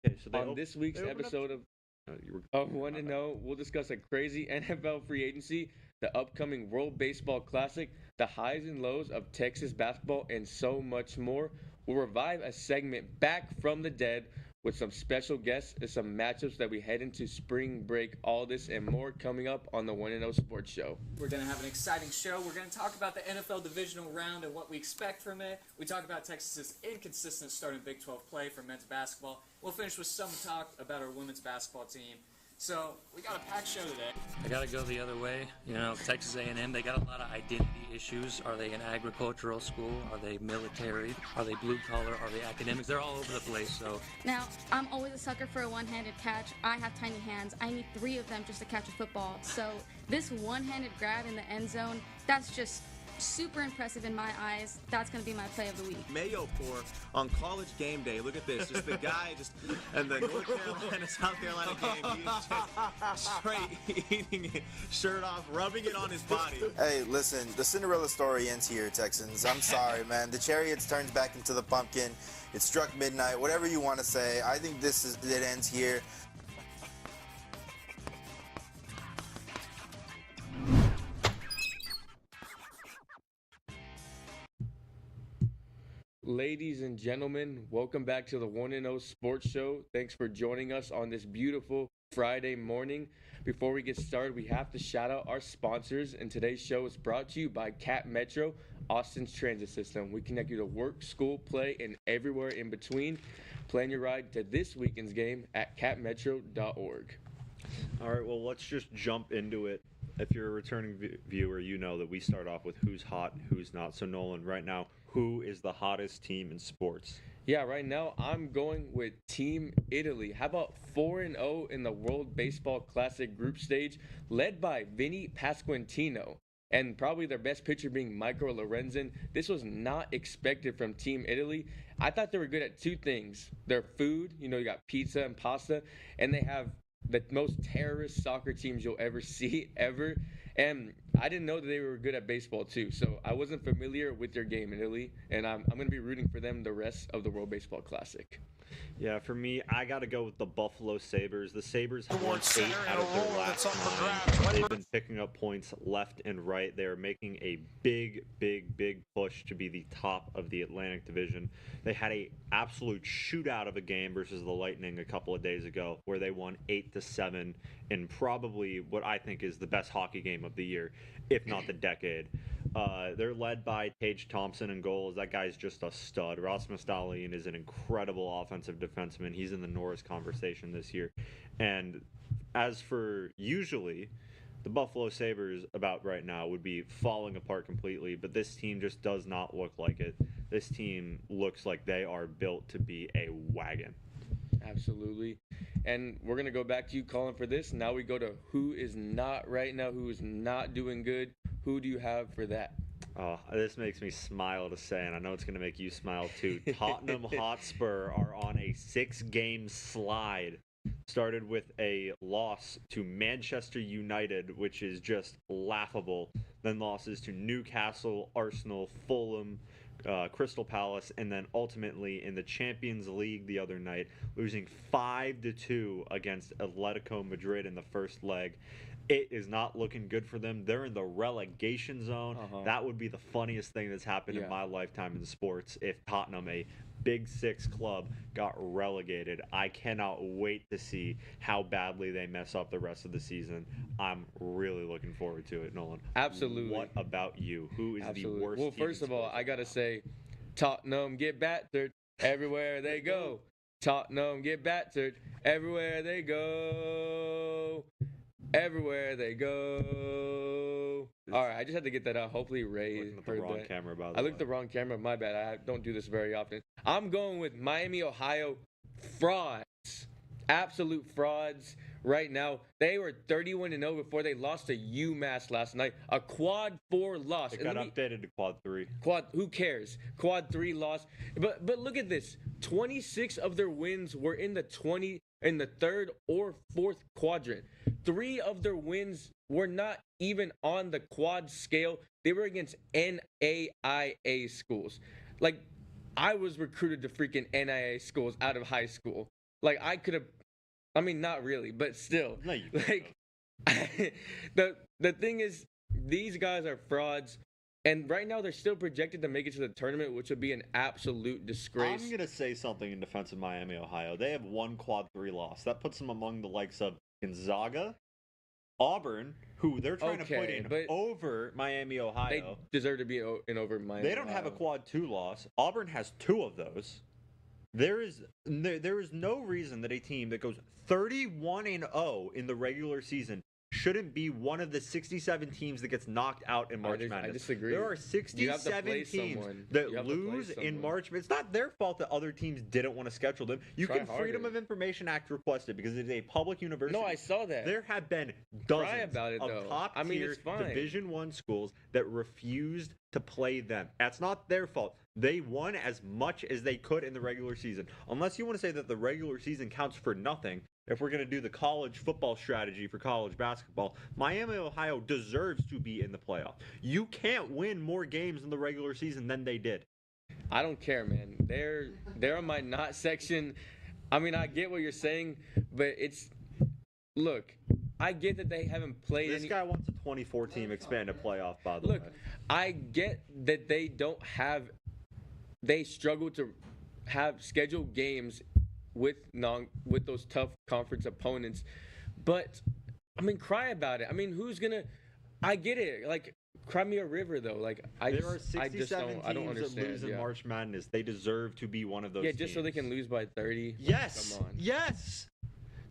Okay, so On this week's they opened up. episode You were of 1 my to bad. Know, we'll discuss a crazy NFL free agency, the upcoming World Baseball Classic, the highs and lows of Texas basketball, and so much more. We'll revive a segment back from the dead with some special guests and some matchups that we head into spring break. All this and more coming up on the 1 to Know Sports Show. We're going to have an exciting show. We're going to talk about the NFL divisional round and what we expect from it. We talk about Texas's inconsistent start in Big 12 play for men's basketball. We'll finish with some talk about our women's basketball team. So we got a packed show today. I got to go the other way. You know, Texas A&M, they got a lot of identity issues. Are they an agricultural school? Are they military? Are they blue collar? Are they academics? They're all over the place. So Now, I'm always a sucker for a one-handed catch. I have tiny hands. I need 3 of them just to catch a football. So this one-handed grab in the end zone, that's just super impressive in my eyes. That's going to be my play of the week. Mayo pour on college game day. Look at this. Just the guy just and the North Carolina South Carolina game. He is just straight eating it, shirt off, rubbing it on his body. Hey, listen, the Cinderella story ends here, Texans. I'm sorry, man. The chariots turns back into the pumpkin. It struck midnight. Whatever you want to say, I think it ends here. Ladies and gentlemen, welcome back to the 1 to Know Sports Show. Thanks for joining us on this beautiful Friday morning. Before we get started, we have to shout out our sponsors, and today's show is brought to you by Cat Metro, Austin's transit system. We connect you to work, school, play, and everywhere in between. Plan your ride to this weekend's game at catmetro.org. All right, well, let's just jump into it. If you're a returning viewer, you know that we start off with who's hot, who's not. So, Nolan, right now, who is the hottest team in sports? Yeah, right now I'm going with Team Italy. How about 4-0 in the World Baseball Classic group stage, led by Vinny Pasquantino, and probably their best pitcher being Michael Lorenzen. This was not expected from Team Italy. I thought they were good at 2 things. Their food, you got pizza and pasta, and they have the most terrorist soccer teams you'll ever see, ever. And I didn't know that they were good at baseball, too. So I wasn't familiar with their game in Italy, and I'm going to be rooting for them the rest of the World Baseball Classic. Yeah, for me, I got to go with the Buffalo Sabres. The Sabres have won 8 out of their last 9. They've been picking up points left and right. They're making a big push to be the top of the Atlantic Division. They had a absolute shootout of a game versus the Lightning a couple of days ago where they won 8-7 in probably what I think is the best hockey game of the year, if not the decade. They're led by Tage Thompson in goals. That guy's just a stud. Rasmus Dahlin is an incredible offensive defenseman. He's in the Norris conversation this year. And as for usually, the Buffalo Sabres about right now would be falling apart completely, but this team just does not look like it. This team looks like they are built to be a wagon. Absolutely. And we're going to go back to you, Colin, for this. Now we go to who is not right now, who is not doing good. Who do you have for that? Oh, this makes me smile to say, and I know it's going to make you smile too. Tottenham Hotspur are on a 6-game slide. Started with a loss to Manchester United, which is just laughable. Then losses to Newcastle, Arsenal, Fulham, Crystal Palace, and then ultimately in the Champions League the other night, losing 5-2 against Atletico Madrid in the first leg. It is not looking good for them. They're in the relegation zone. That would be the funniest thing that's happened in my lifetime in sports if Tottenham, a Big Six club, got relegated. I cannot wait to see how badly they mess up the rest of the season. I'm really looking forward to it, Nolan. Absolutely. What about you? Who is the worst Well, team first in of all, sports I got to say, Tottenham get battered everywhere they go. Tottenham get battered everywhere they go. Everywhere they go. All right, I just had to get that out. Hopefully Ray Looking at the heard wrong that. camera, by the I way. looked the wrong camera. My bad. I don't do this very often. I'm going with Miami, Ohio frauds. Absolute frauds. right now. They were 31-0 before they lost to UMass last night. A quad 4 loss. It got updated to quad 3. Quad, who cares? Quad 3 loss. But look at this. 26 of their wins were in the third or fourth quadrant. 3 of their wins were not even on the quad scale. They were against NAIA schools. Like, I was recruited to freaking NAIA schools out of high school. Like, I could have, I mean, not really, but still. No, you like, the thing is, these guys are frauds. And right now, they're still projected to make it to the tournament, which would be an absolute disgrace. I'm going to say something in defense of Miami, Ohio. They have 1 quad 3 loss. That puts them among the likes of Gonzaga, Auburn, who they're trying to put in over Miami, Ohio. They deserve to be in over Miami. They don't have a quad 2 loss. Auburn has 2 of those. There is no reason that a team that goes 31-0 in the regular season shouldn't be one of the 67 teams that gets knocked out in March Madness. I disagree. There are 67 teams that lose in March. It's not their fault that other teams didn't want to schedule them. You can Freedom of Information Act request it because it is a public university. No, I saw that. There have been dozens of top-tier Division I schools that refused to play them. That's not their fault. They won as much as they could in the regular season. Unless you want to say that the regular season counts for nothing, if we're going to do the college football strategy for college basketball, Miami, Ohio deserves to be in the playoff. You can't win more games in the regular season than they did. I don't care, man. They're on my not section. I mean, I get what you're saying, but look, I get that they haven't played. This guy wants a 24 team expanded playoff, by the way. Look, I get that they struggle to have scheduled games with those tough conference opponents, but I mean, cry about it. I mean, I get it. Like, cry me a river, though. Like, there are 67 teams that lose in March Madness. They deserve to be one of those. Yeah, just so they can lose by 30. Yes. Come on. Yes.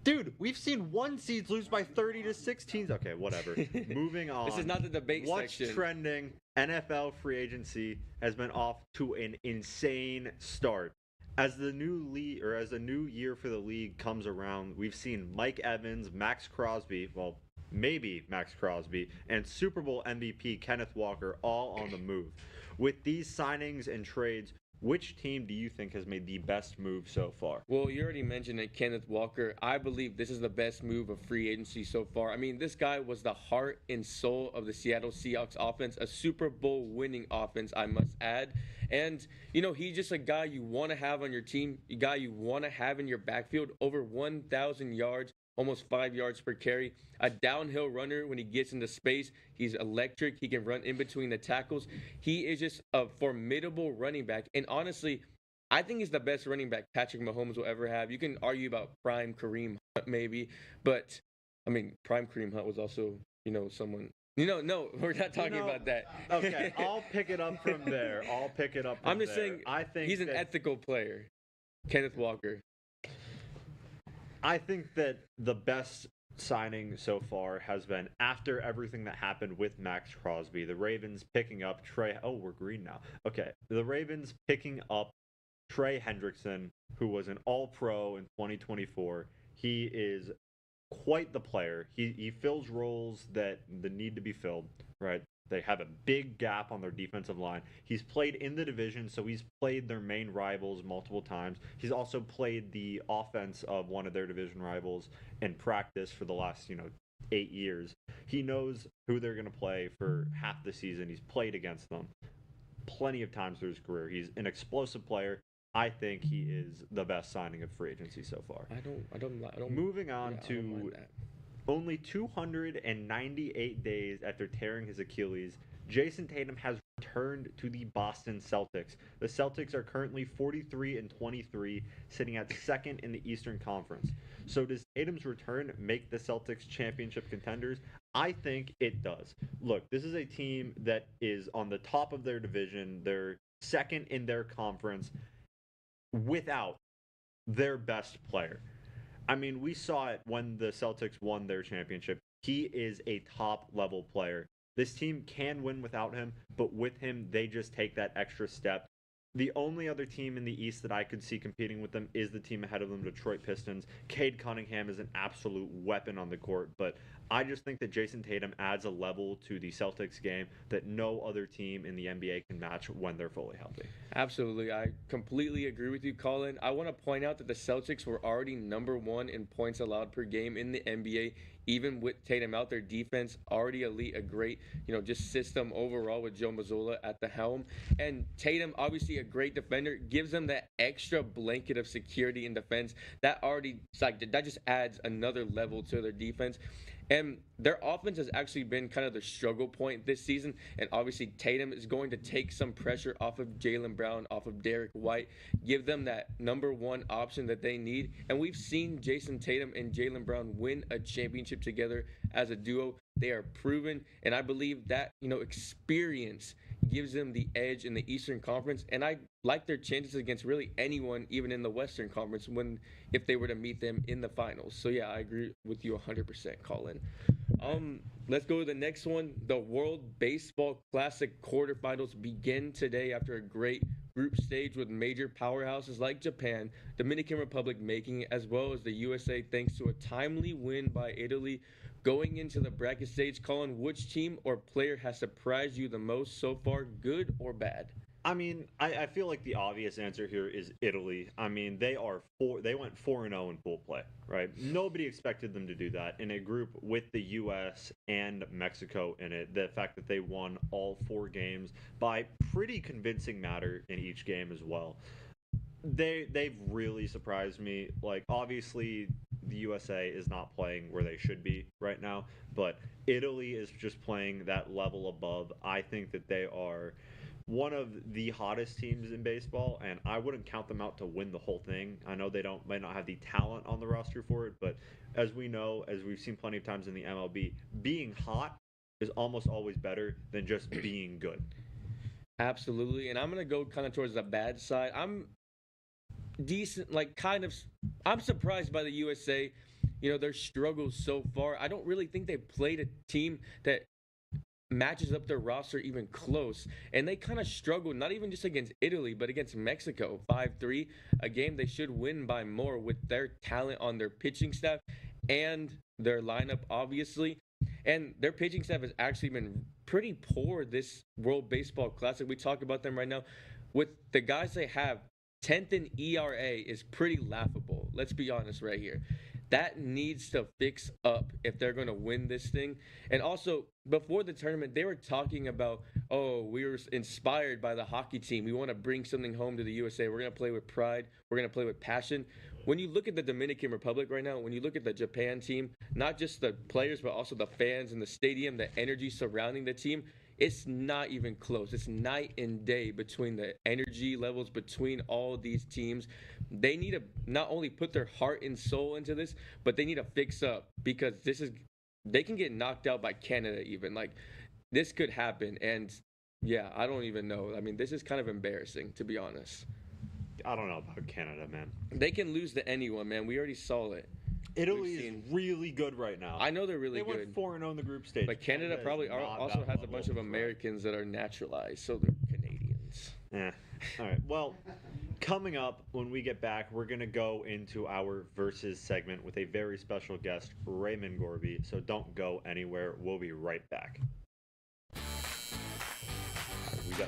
Dude, we've seen 1 seeds lose by 30 to 16. Okay, whatever. Moving on. This is not the debate section. What's trending? NFL free agency has been off to an insane start. As the new year for the league comes around, we've seen Mike Evans, Max Crosby, well, maybe Max Crosby, and Super Bowl MVP Kenneth Walker all on the move. With these signings and trades, which team do you think has made the best move so far? Well, you already mentioned it, Kenneth Walker. I believe this is the best move of free agency so far. I mean, this guy was the heart and soul of the Seattle Seahawks offense, a Super Bowl winning offense, I must add. And, he's just a guy you want to have on your team, a guy you want to have in your backfield, over 1,000 yards, almost 5 yards per carry. A downhill runner when he gets into space. He's electric. He can run in between the tackles. He is just a formidable running back. And honestly, I think he's the best running back Patrick Mahomes will ever have. You can argue about prime Kareem Hunt maybe, but, I mean, prime Kareem Hunt was also, someone... no, we're not talking about that. Okay, I'll pick it up from there. I'm just saying, I think he's an ethical player, Kenneth Walker. I think that the best signing so far has been, after everything that happened with Max Crosby, the Ravens picking up Trey. Oh, we're green now. Okay, the Ravens picking up Trey Hendrickson, who was an All-Pro in 2024. He is quite the player. He fills roles that need to be filled, right? They have a big gap on their defensive line. He's played in the division, so he's played their main rivals multiple times. He's also played the offense of one of their division rivals in practice for the last, 8 years. He knows who they're going to play for half the season. He's played against them plenty of times through his career. He's an explosive player. I think he is the best signing of free agency so far. I don't. Moving on to only 298 days after tearing his Achilles, Jason Tatum has returned to the Boston Celtics. The Celtics are currently 43-23, sitting at second in the Eastern Conference. So does Tatum's return make the Celtics championship contenders? I think it does. Look, this is a team that is on the top of their division. They're second in their conference without their best player. I mean, we saw it when the Celtics won their championship. He is a top-level player. This team can win without him, but with him, they just take that extra step. The only other team in the East that I could see competing with them is the team ahead of them, Detroit Pistons. Cade Cunningham is an absolute weapon on the court, but I just think that Jason Tatum adds a level to the Celtics game that no other team in the NBA can match when they're fully healthy. Absolutely. I completely agree with you, Colin. I want to point out that the Celtics were already number 1 in points allowed per game in the NBA, even with Tatum out. Their defense already elite, a great, just system overall with Joe Mazzola at the helm. And Tatum, obviously a great defender, gives them that extra blanket of security in defense. That just adds another level to their defense. And their offense has actually been kind of the struggle point this season. And obviously, Tatum is going to take some pressure off of Jaylen Brown, off of Derek White, give them that number 1 option that they need. And we've seen Jason Tatum and Jaylen Brown win a championship together as a duo. They are proven. And I believe that, experience gives them the edge in the Eastern Conference. And I like their chances against really anyone, even in the Western Conference, if they were to meet them in the finals. So yeah, I agree with you 100%, Colin. Let's go to the next one. The World Baseball Classic quarterfinals begin today after a great group stage with major powerhouses like Japan, Dominican Republic making it, as well as the USA, thanks to a timely win by Italy. Going into the bracket stage, Colin, which team or player has surprised you the most so far, good or bad? I mean, I feel like the obvious answer here is Italy. I mean, they went 4-0 in pool play, right? Nobody expected them to do that in a group with the US and Mexico in it. The fact that they won all 4 games by pretty convincing manner in each game as well. They've really surprised me. Like, obviously the USA is not playing where they should be right now, but Italy is just playing that level above. I think that they are one of the hottest teams in baseball, and I wouldn't count them out to win the whole thing. I know they might not have the talent on the roster for it, but as we know, as we've seen plenty of times in the MLB, being hot is almost always better than just being good. Absolutely. And I'm going to go kind of towards the bad side. I'm I'm surprised by the USA, their struggles so far. I don't really think they played a team that matches up their roster even close, and they kind of struggled, not even just against Italy but against Mexico, 5-3, a game they should win by more with their talent on their pitching staff and their lineup, obviously. And their pitching staff has actually been pretty poor this World Baseball Classic. We talk about them right now. With the guys they have, 10th in ERA is pretty laughable. Let's be honest right here. That needs to fix up if they're going to win this thing. And also, before the tournament, they were talking about, we were inspired by the hockey team. We want to bring something home to the USA. We're going to play with pride. We're going to play with passion. When you look at the Dominican Republic right now, when you look at the Japan team, not just the players, but also the fans in the stadium, the energy surrounding the team, it's not even close. It's night and day between the energy levels between all these teams. They need to not only put their heart and soul into this, but they need to fix up, because they can get knocked out by Canada even. Like, this could happen. And yeah, I don't even know. I mean, this is kind of embarrassing, to be honest. I don't know about Canada, man. They can lose to anyone, man. We already saw it. Italy is really good right now. I know they're really good. They went 4-0 in the group stage. But Canada probably also has a bunch of Americans that are naturalized, so they're Canadians. All right. Well, coming up when we get back, we're going to go into our Versus segment with a very special guest, Raymond Gorby. So don't go anywhere. We'll be right back. All right, we got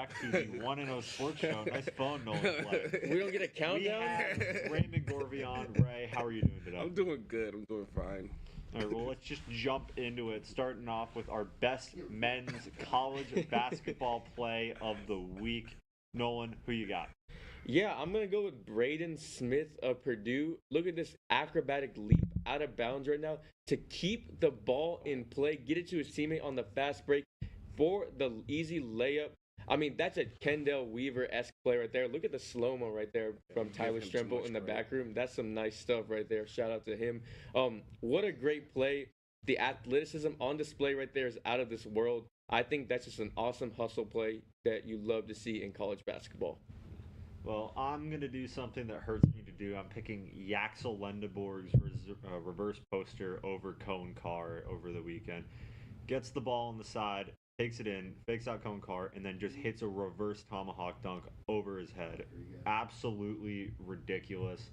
back to the 1-0 Sports Show. Nice phone, Nolan. We don't get a We countdown? have Raymond Gorvion. Ray, how are you doing today? I'm doing good. I'm doing fine. All right, well, let's just jump into it, starting off with our best men's college basketball play of the week. Nolan, who you got? Yeah, I'm going to go with Braden Smith of Purdue. Look at this acrobatic leap out of bounds right now to keep the ball in play, get it to his teammate on the fast break for the easy layup. I mean, that's a Kendall Weaver-esque play right there. Look at the slow-mo right there from Tyler Strempel in the back room. That's some nice stuff right there. Shout out to him. What a great play. The athleticism on display right there is out of this world. I think that's just an awesome hustle play that you love to see in college basketball. Well, I'm going to do something that hurts me to do. I'm picking Yaxel Lendeborg's reverse poster over Cone Carr over the weekend. Gets the ball on the side, takes it in, fakes out Cone Carr, and then just hits a reverse tomahawk dunk over his head. Absolutely ridiculous.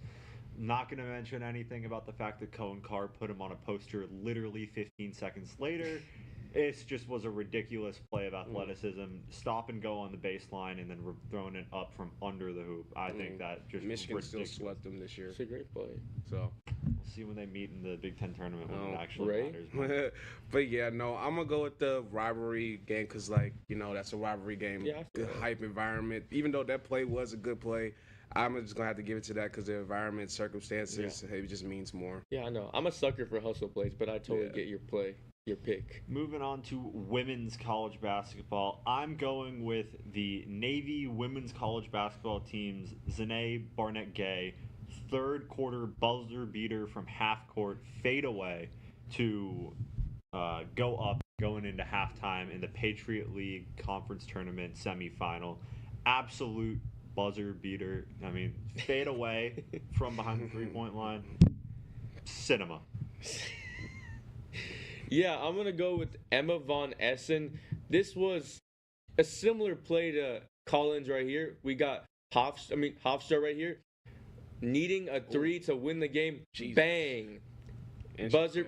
Not going to mention anything about the fact that Cone Carr put him on a poster literally 15 seconds later. It just was a ridiculous play of athleticism. Stop and go on the baseline and then throwing it up from under the hoop. I think that just Michigan ridiculous. still swept them this year. It's a great play. So We'll see when they meet in the Big Ten tournament when it actually right? matters. but yeah, no, I'm gonna go with the rivalry game because, like, you know, that's a rivalry game. Yeah, I feel Good that. hype environment. Even though that play was a good play, I'm just gonna have to give it to that because the environment, circumstances, it just means more. Yeah, I know. I'm a sucker for hustle plays, but I totally Yeah. get your play, your pick. Moving on to women's college basketball, I'm going with the Navy women's college basketball team's Zane Barnett-Gay third quarter buzzer beater from half court fadeaway to go up going into halftime in the Patriot League Conference Tournament semifinal. Absolute buzzer beater. I mean, fade away from behind the three-point line. Cinema. Yeah, I'm going to go with Emma Von Essen. This was a similar play to Collins right here. We got Hofstra right here. Needing a three to win the game. Jesus. Bang.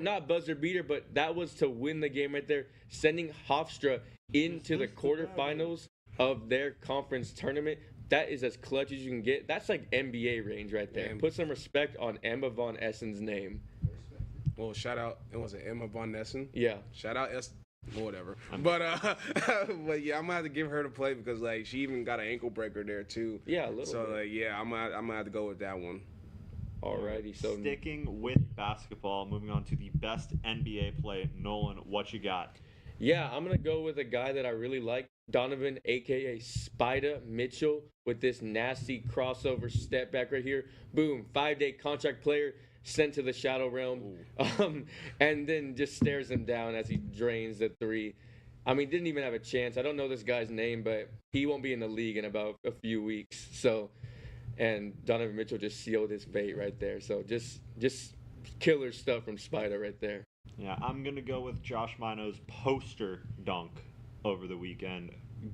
Not buzzer beater, but that was to win the game right there. Sending Hofstra into the quarterfinals of their conference tournament. That is as clutch as you can get. That's like NBA range right there. Man. Put some respect on Emma Von Essen's name. Well, shout out. It was Emma Von Essen. Yeah. Shout out whatever. But but yeah, I'm gonna have to give her the play because, like, she even got an ankle breaker there too. Yeah, a little So bit. like, yeah, I'm gonna have to go with that one. Alrighty, so Sticking with basketball, moving on to the best NBA play. Nolan, what you got? yeah, I'm gonna go with a guy that I really like, Donovan, aka Spida Mitchell, with this nasty crossover step back right here. Boom, 5-day contract player sent to the shadow realm, and then just stares him down as he drains the three. I mean, didn't even have a chance. I don't know this guy's name, but he won't be in the league in about a few weeks. So, and Donovan Mitchell just sealed his fate right there. So just killer stuff from Spider right there. Yeah, I'm going to go with Josh Mino's poster dunk over the weekend.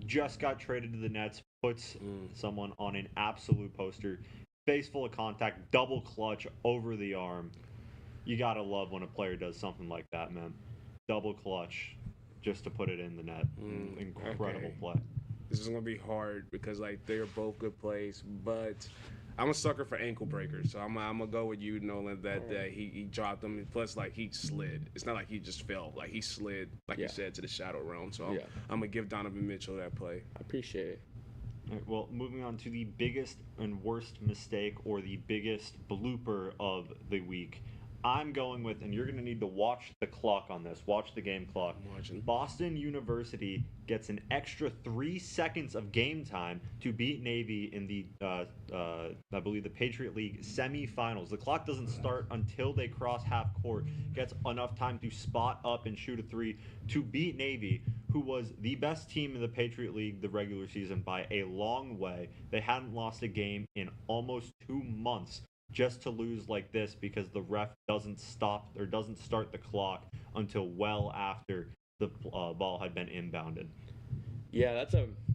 Just got traded to the Nets, puts someone on an absolute poster. Face full of contact, double clutch over the arm. You got to love when a player does something like that, man. Double clutch just to put it in the net. Incredible play. This is gonna be hard because, like, they're both good plays, but I'm a sucker for ankle breakers, so I'm gonna go with you, Nolan. That he dropped them, and plus, like, he slid. It's not like he just fell; like, he slid, like you said, to the shadow realm. So I'm gonna give Donovan Mitchell that play. I appreciate it. All right, well, moving on to the biggest and worst mistake or the biggest blooper of the week. I'm going with, and you're going to need to watch the clock on this. Watch the game clock. I'm watching. Boston University gets an extra 3 seconds of game time to beat Navy in the, I believe, the Patriot League semifinals. The clock doesn't start until they cross half court. Gets enough time to spot up and shoot a three to beat Navy, who was the best team in the Patriot League the regular season by a long way. They hadn't lost a game in almost 2 months. Just to lose like this because the ref doesn't start the clock until well after the ball had been inbounded. Yeah,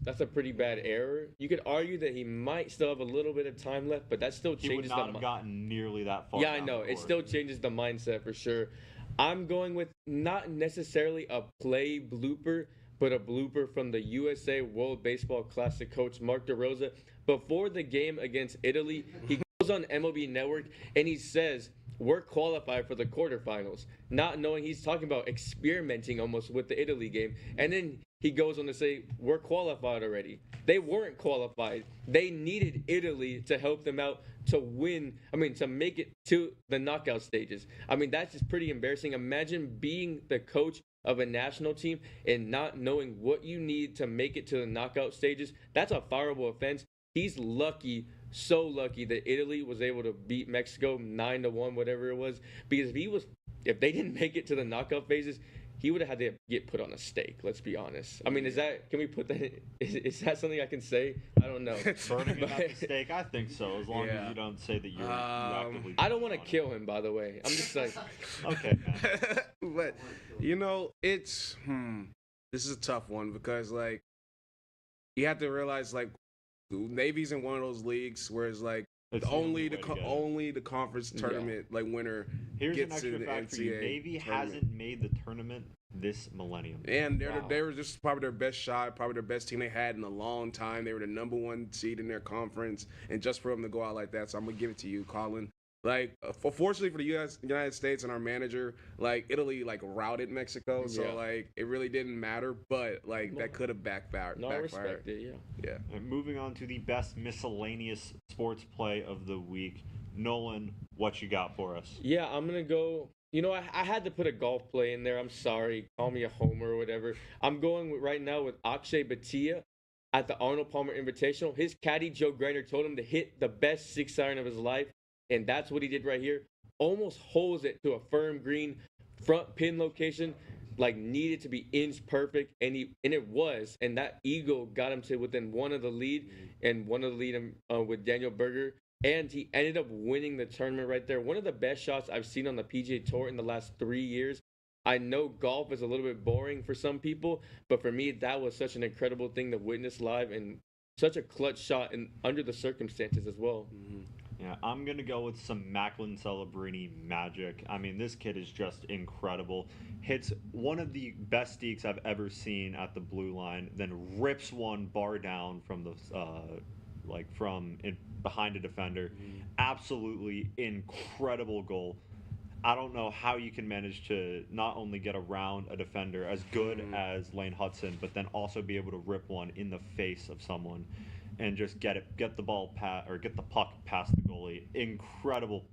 that's a pretty bad error. You could argue that he might still have a little bit of time left, but that still changes He would not have gotten nearly that far. Yeah, I down know. the It court. still changes the mindset for sure. I'm going with not necessarily a play blooper, but a blooper from the USA World Baseball Classic coach Mark DeRosa before the game against Italy. He goes on MLB Network and he says, "We're qualified for the quarterfinals," not knowing he's talking about experimenting almost with the Italy game. And then he goes on to say, "We're qualified already." They weren't qualified. They needed Italy to help them out to win. To make it to the knockout stages. That's just pretty embarrassing. Imagine being the coach of a national team and not knowing what you need to make it to the knockout stages. That's a fireable offense. He's lucky, so lucky that Italy was able to beat Mexico 9-1, whatever it was. Because if they didn't make it to the knockout phases, he would have had to get put on a stake. Let's be honest. Can we put that? Is that something I can say? I don't know. Burning him at the stake, I think so. As long as you don't say that you actively. I don't want to kill him, by the way. I'm just like. Okay, man. But it's this is a tough one because you have to realize Navy's in one of those leagues where it's It's only the conference tournament winner Here's gets an extra in the fact for you. NCAA Navy tournament. hasn't made the tournament this millennium. And they were just probably their best shot, probably their best team they had in a long time. They were the number 1 seed in their conference, and just for them to go out like that, so I'm gonna give it to you, Colin. Fortunately for the United States and our manager, Italy routed Mexico, so it really didn't matter. But that could have backfired. No, I respect it. Yeah. And moving on to the best miscellaneous sports play of the week, Nolan, what you got for us? Yeah, I'm gonna go. I had to put a golf play in there. I'm sorry, call me a homer or whatever. I'm going right now with Akshay Bhatia at the Arnold Palmer Invitational. His caddy Joe Grainer told him to hit the best 6-iron of his life. And that's what he did right here. Almost holds it to a firm green front pin location, needed to be inch perfect, and it was. And that eagle got him to within one of the lead, with Daniel Berger. And he ended up winning the tournament right there. One of the best shots I've seen on the PGA Tour in the last 3 years. I know golf is a little bit boring for some people, but for me, that was such an incredible thing to witness live and such a clutch shot and under the circumstances as well. Mm-hmm. Yeah, I'm going to go with some Macklin Celebrini magic. This kid is just incredible. Hits one of the best steaks I've ever seen at the blue line, then rips one bar down from the behind a defender. Absolutely incredible goal. I don't know how you can manage to not only get around a defender as good as Lane Hudson, but then also be able to rip one in the face of someone and just get the puck past the goalie. Incredible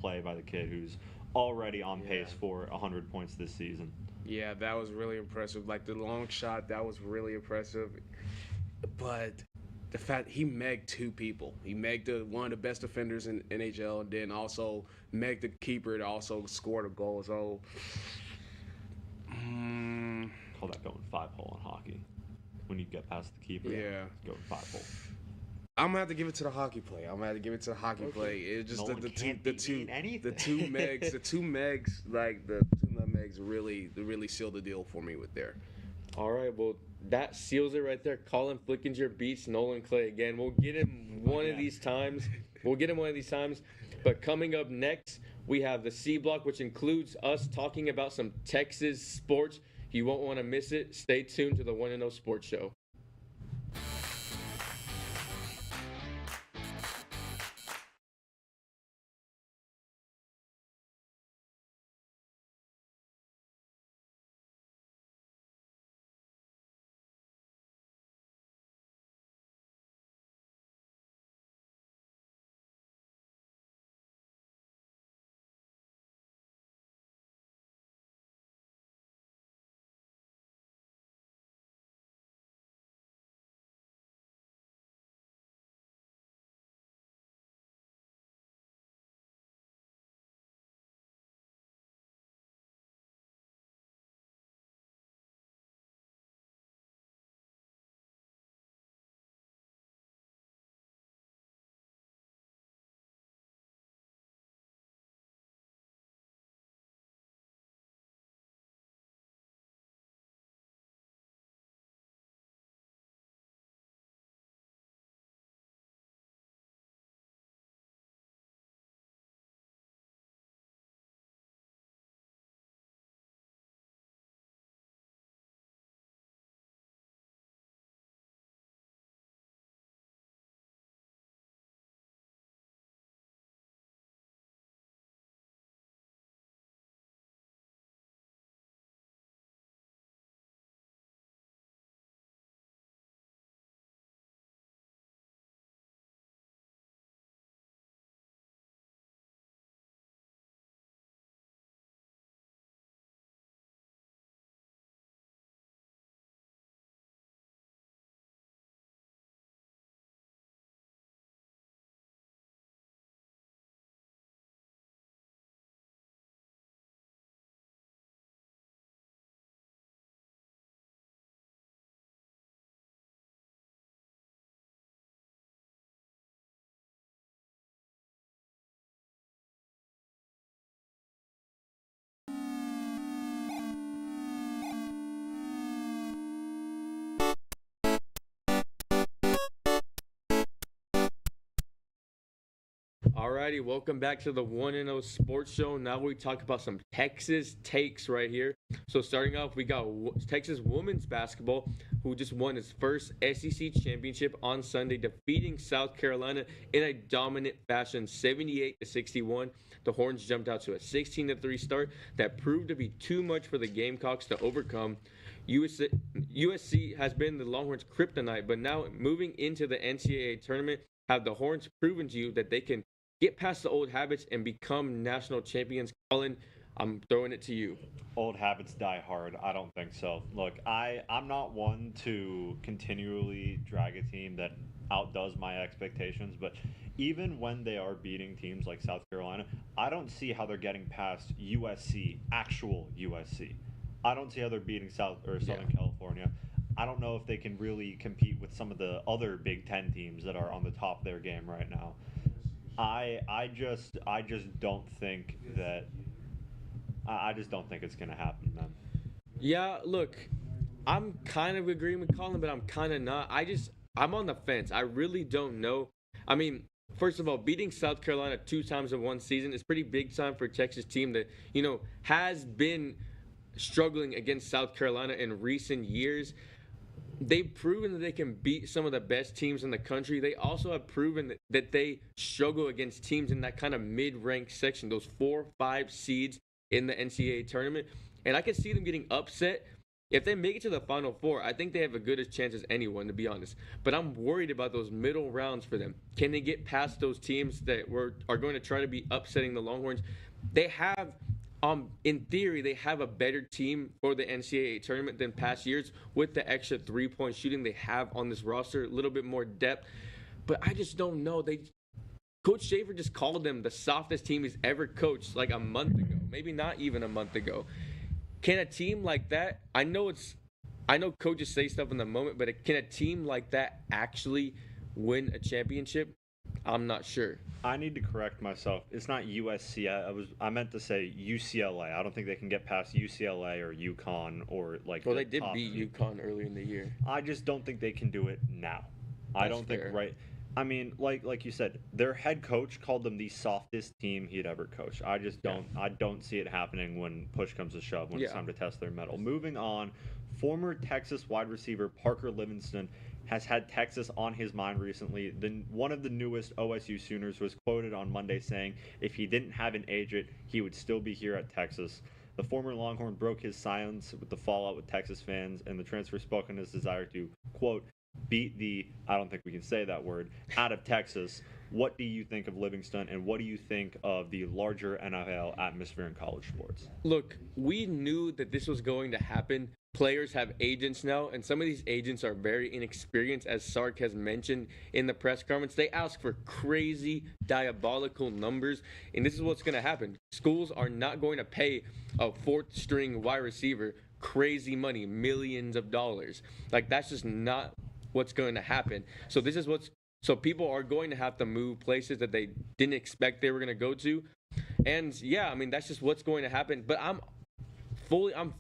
play by the kid who's already on pace for 100 points this season. Yeah, that was really impressive. The long shot, that was really impressive. But the fact he megged 2 people. He megged one of the best defenders in NHL, and then also megged the keeper to also scored a goal. So, Call that going 5-hole in hockey. When you get past the keeper, go 5-hole. I'm gonna have to give it to the hockey play. Play. It's just no the two megs, the two nutmegs really sealed the deal for me with there. All right, well, that seals it right there. Colin Flickinger beats Nolan Clay again. We'll get him one of these times. But coming up next, we have the C Block, which includes us talking about some Texas sports. You won't want to miss it. Stay tuned to the 1-0 Sports Show. Alrighty, welcome back to the 1-0 Sports Show. Now we talk about some Texas takes right here. So starting off, we got Texas women's basketball, who just won its first SEC championship on Sunday, defeating South Carolina in a dominant fashion, 78-61. The Horns jumped out to a 16-3 start that proved to be too much for the Gamecocks to overcome. USC has been the Longhorns' kryptonite, but now moving into the NCAA tournament, have the Horns proven to you that they can get past the old habits and become national champions? Colin, I'm throwing it to you. Old habits die hard. I don't think so. Look, I'm not one to continually drag a team that outdoes my expectations, but even when they are beating teams like South Carolina, I don't see how they're getting past USC, actual USC. I don't see how they're beating Southern California. I don't know if they can really compete with some of the other Big Ten teams that are on the top of their game right now. I just don't think that. I just don't think it's gonna happen, man. Yeah, look, I'm kind of agreeing with Colin, but I'm kind of not. I'm on the fence. I really don't know. I mean, first of all, beating South Carolina 2 times in one season is pretty big time for a Texas team that, has been struggling against South Carolina in recent years. They've proven that they can beat some of the best teams in the country. They also have proven that they struggle against teams in that kind of mid-ranked section, those 4-5 seeds in the NCAA tournament. And I can see them getting upset. If they make it to the Final Four, I think they have a good as chance as anyone, to be honest. But I'm worried about those middle rounds for them. Can they get past those teams that are going to try to be upsetting the Longhorns? They have, in theory, they have a better team for the NCAA tournament than past years with the extra 3-point shooting they have on this roster, a little bit more depth. But I just don't know. Coach Schaefer just called them the softest team he's ever coached like a month ago, maybe not even a month ago. Can a team like that, I know coaches say stuff in the moment, but can a team like that actually win a championship? I'm not sure. I need to correct myself. It's not USC. I meant to say UCLA. I don't think they can get past UCLA or UConn or like. Well, they did beat UConn earlier in the year. I just don't think they can do it now. I don't think right. I mean, like you said, their head coach called them the softest team he'd ever coached. I just don't. I don't see it happening when push comes to shove. When it's time to test their mettle. Moving on, former Texas wide receiver Parker Livingston has had Texas on his mind recently. One of the newest OSU Sooners was quoted on Monday saying, if he didn't have an agent, he would still be here at Texas. The former Longhorn broke his silence with the fallout with Texas fans, and the transfer spoke on his desire to, quote, beat the, I don't think we can say that word, out of Texas. What do you think of Livingston, and what do you think of the larger NFL atmosphere in college sports? Look, we knew that this was going to happen. Players have agents now, and some of these agents are very inexperienced, as Sark has mentioned in the press conference. They ask for crazy, diabolical numbers, and this is what's going to happen. Schools are not going to pay a fourth-string wide receiver crazy money, millions of dollars. Like, that's just not what's going to happen. So people are going to have to move places that they didn't expect they were going to go to. And yeah, I mean, that's just what's going to happen. But I'm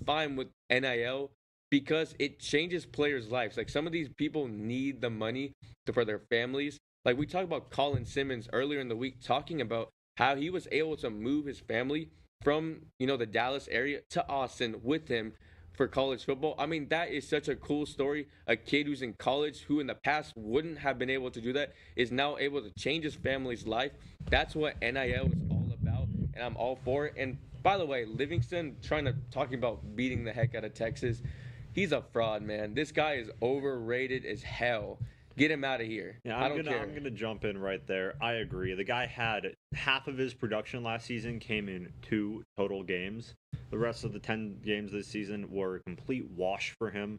fine with NIL because it changes players' lives. Like, some of these people need the money for their families. Like, we talked about Colin Simmons earlier in the week, talking about how he was able to move his family from, the Dallas area to Austin with him for college football. I mean, that is such a cool story. A kid who's in college, who in the past wouldn't have been able to do that, is now able to change his family's life. That's what NIL is all about, and I'm all for it. And by the way, Livingston talking about beating the heck out of Texas, he's a fraud, man. This guy is overrated as hell. Get him out of here. Yeah, I'm gonna jump in right there. I agree. The guy had half of his production last season came in 2 total games. The rest of the 10 games this season were a complete wash for him.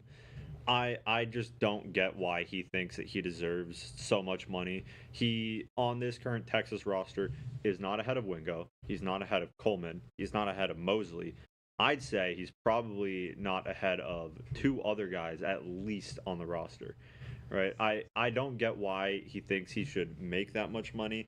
I just don't get why he thinks that he deserves so much money. He, on this current Texas roster, is not ahead of Wingo. He's not ahead of Coleman. He's not ahead of Mosley. I'd say he's probably not ahead of 2 other guys at least on the roster. Right? I don't get why he thinks he should make that much money.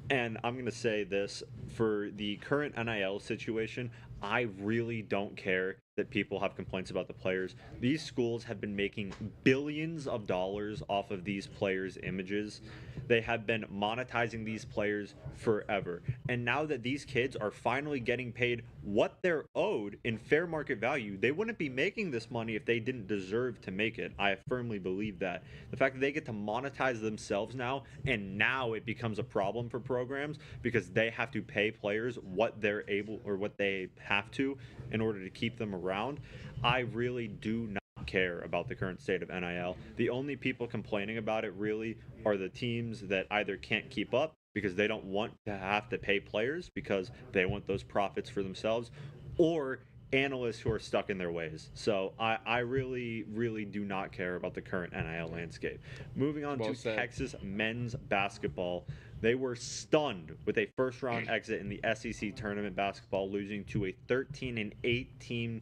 And I'm going to say this, for the current NIL situation, I really don't care that people have complaints about the players. These schools have been making billions of dollars off of these players' images. They have been monetizing these players forever. And now that these kids are finally getting paid what they're owed in fair market value, they wouldn't be making this money if they didn't deserve to make it. I firmly believe that. The fact that they get to monetize themselves now, and now it becomes a problem for programs because they have to pay players what they're able or what they have to in order to keep them around. I really do not care about the current state of NIL. The only people complaining about it really are the teams that either can't keep up because they don't want to have to pay players because they want those profits for themselves, or analysts who are stuck in their ways. So I really, really do not care about the current NIL landscape. Moving on to Texas men's basketball. They were stunned with a first round exit in the SEC tournament basketball, losing to a 13-8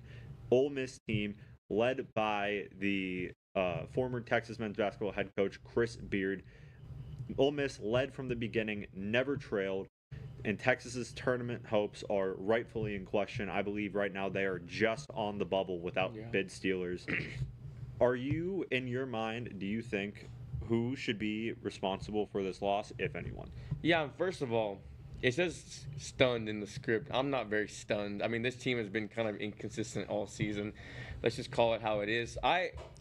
Ole Miss team led by the former Texas men's basketball head coach Chris Beard. Ole Miss led from the beginning, never trailed, and Texas's tournament hopes are rightfully in question. I believe right now they are just on the bubble without bid stealers. Are you, in your mind, do you think who should be responsible for this loss, if anyone? Yeah, first of all, it says stunned in the script. I'm not very stunned. I mean, this team has been kind of inconsistent all season. Let's just call it how it is.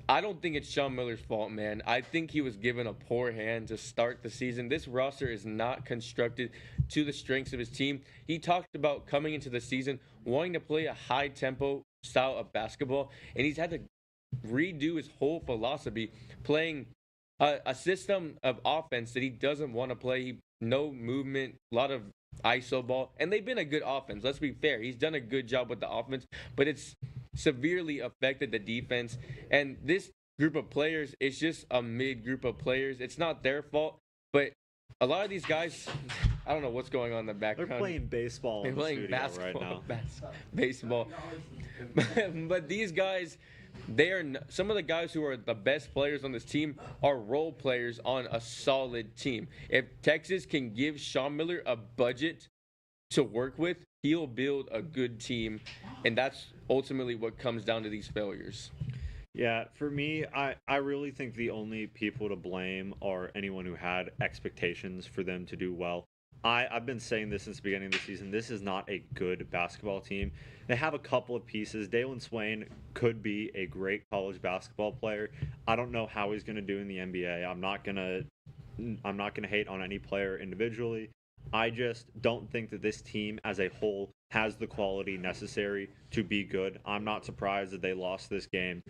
I don't think it's Sean Miller's fault, man. I think he was given a poor hand to start the season. This roster is not constructed to the strengths of his team. He talked about coming into the season wanting to play a high-tempo style of basketball, and he's had to redo his whole philosophy, playing a system of offense that he doesn't want to play. No movement, a lot of ISO ball, and they've been a good offense. Let's be fair. He's done a good job with the offense, but it's severely affected the defense. And this group of players is just a mid group of players. It's not their fault, but a lot of these guys, I don't know what's going on in the background. They're playing baseball. They're playing basketball right now. Baseball. But these guys, some of the guys who are the best players on this team are role players on a solid team. If Texas can give Sean Miller a budget to work with, he'll build a good team, and that's ultimately what comes down to these failures. Yeah, for me, I really think the only people to blame are anyone who had expectations for them to do well. I've been saying this since the beginning of the season. This is not a good basketball team. They have a couple of pieces. Dalen Swain could be a great college basketball player. I don't know how he's going to do in the NBA. I'm not gonna hate on any player individually. I just don't think that this team as a whole has the quality necessary to be good. I'm not surprised that they lost this game.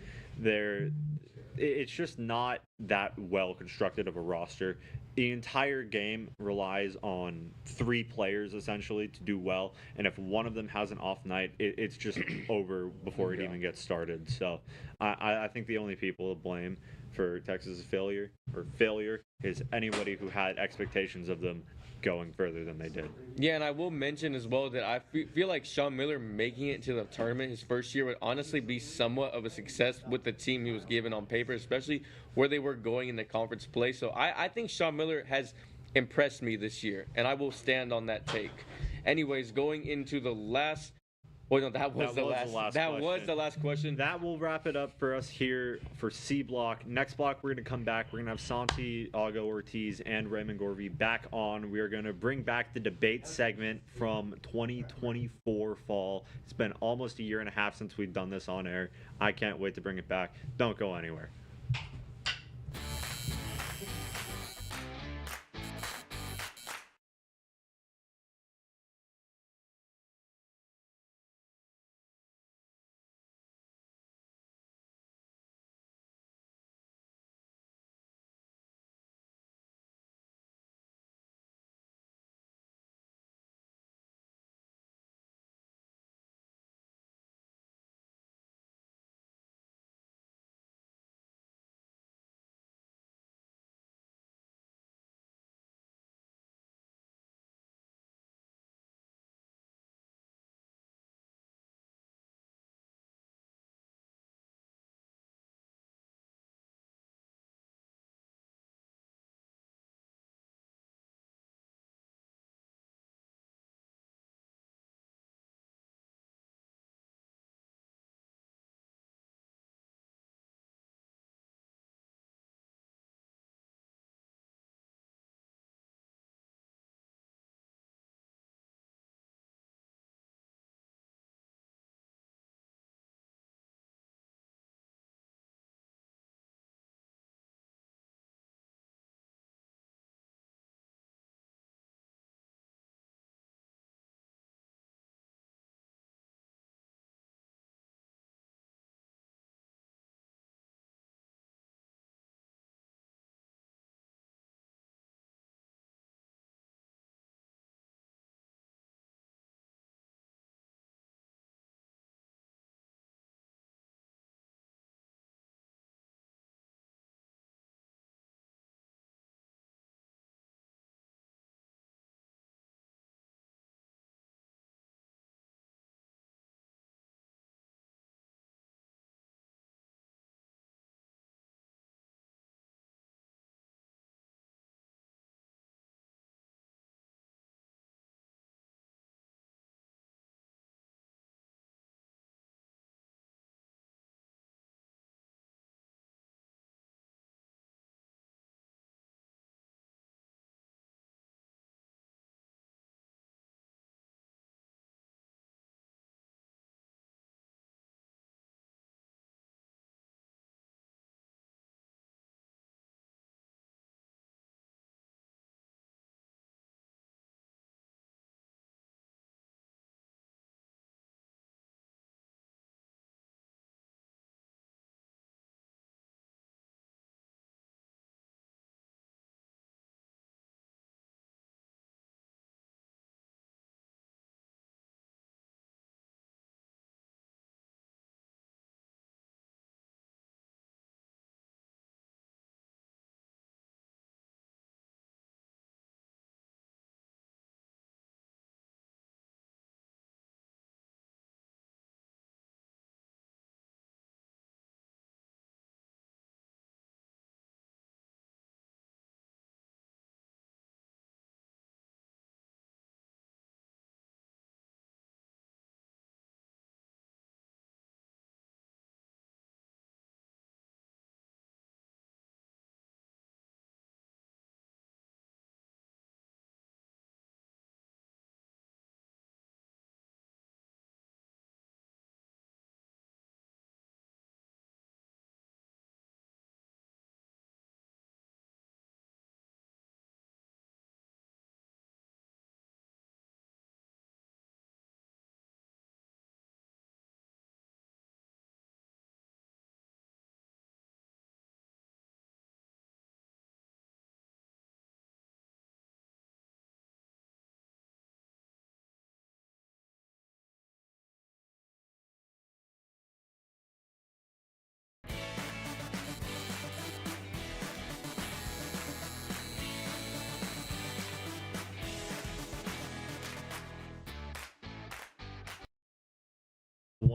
It's just not that well constructed of a roster. The entire game relies on 3 players essentially to do well, and if one of them has an off night, it's just over before it even gets started. So I think the only people to blame for Texas' failure is anybody who had expectations of them going further than they did. Yeah, and I will mention as well that I feel like Sean Miller making it to the tournament his first year would honestly be somewhat of a success with the team he was given on paper, especially where they were going in the conference play. So I think Sean Miller has impressed me this year, and I will stand on that take. Anyways, going into the last... Well, no, that was the last question. That will wrap it up for us here for C Block. Next block, we're going to come back. We're going to have Santiago Ortiz and Raymond Gorvey back on. We are going to bring back the debate segment from 2024 fall. It's been almost a year and a half since we've done this on air. I can't wait to bring it back. Don't go anywhere.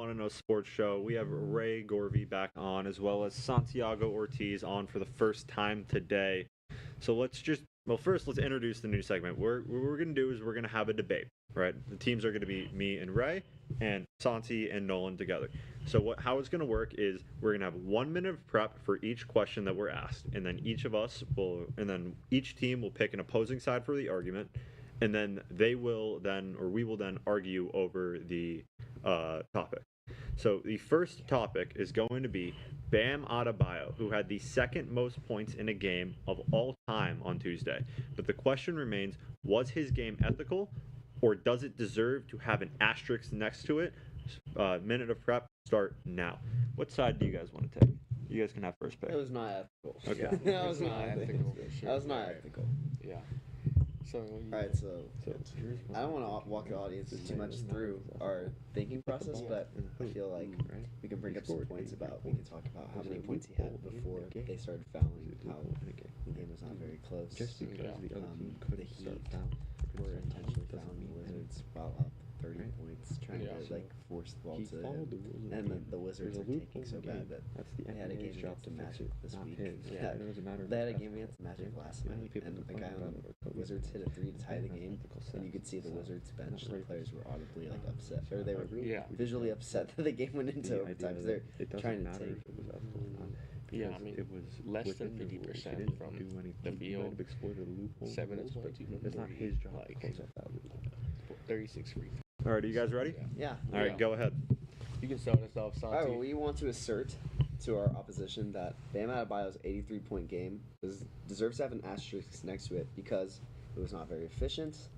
Want to Know Sports Show. We have Ray Gorvey back on, as well as Santiago Ortiz on for the first time today. So first let's introduce the new segment. What we're going to do is we're going to have a debate, right? The teams are going to be me and Ray, and Santi and Nolan together. So how it's going to work is we're going to have 1 minute of prep for each question that we're asked, and then each team will pick an opposing side for the argument, and then we will then argue over the topic. So the first topic is going to be Bam Adebayo, who had the second most points in a game of all time on Tuesday. But the question remains, was his game ethical, or does it deserve to have an asterisk next to it? Minute of prep, start now. What side do you guys want to take? You guys can have first pick. It was not ethical. Okay. That was not ethical. That was not ethical. Yeah. So, Alright, so I don't want to walk the audience too much through our thinking process, but I feel like we can bring up some points we can talk about how many points he had before they started fouling, how the game was not very close. Just because the other team The couldn't Heat start foul were intentionally fouling the Wizards while up 30 points, trying to force the ball to them. And then the Wizards are taking so bad that they had a game against the Magic this week. Yeah, they had a game against the Magic last night, and a guy on the Wizards hit a 3 to tie the game, and you could see the Wizards bench, the players were audibly upset, or they were visually upset that the game went into overtime, because they're trying to take. Yeah, I mean, it was less than 50% from the field. 7 of 22. It's not his job. 36 free. All right, are you guys ready? Yeah. All right, go ahead. You can start us off, Santi. All right, we want to assert to our opposition that Bam Adebayo's 83-point game deserves to have an asterisk next to it because it was not very efficient.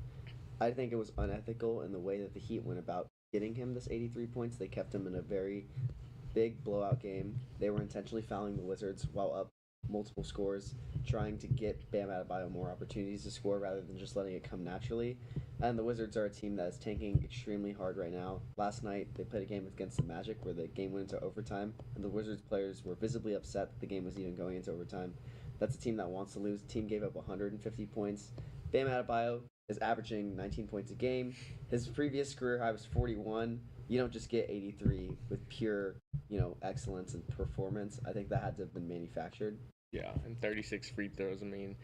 I think it was unethical in the way that the Heat went about getting him this 83 points. They kept him in a very big blowout game. They were intentionally fouling the Wizards while up multiple scores, trying to get Bam Adebayo more opportunities to score rather than just letting it come naturally. And the Wizards are a team that is tanking extremely hard right now. Last night, they played a game against the Magic where the game went into overtime, and the Wizards players were visibly upset that the game was even going into overtime. That's a team that wants to lose. The team gave up 150 points. Bam Adebayo is averaging 19 points a game. His previous career high was 41. You don't just get 83 with pure, excellence and performance. I think that had to have been manufactured. Yeah, and 36 free throws. I mean,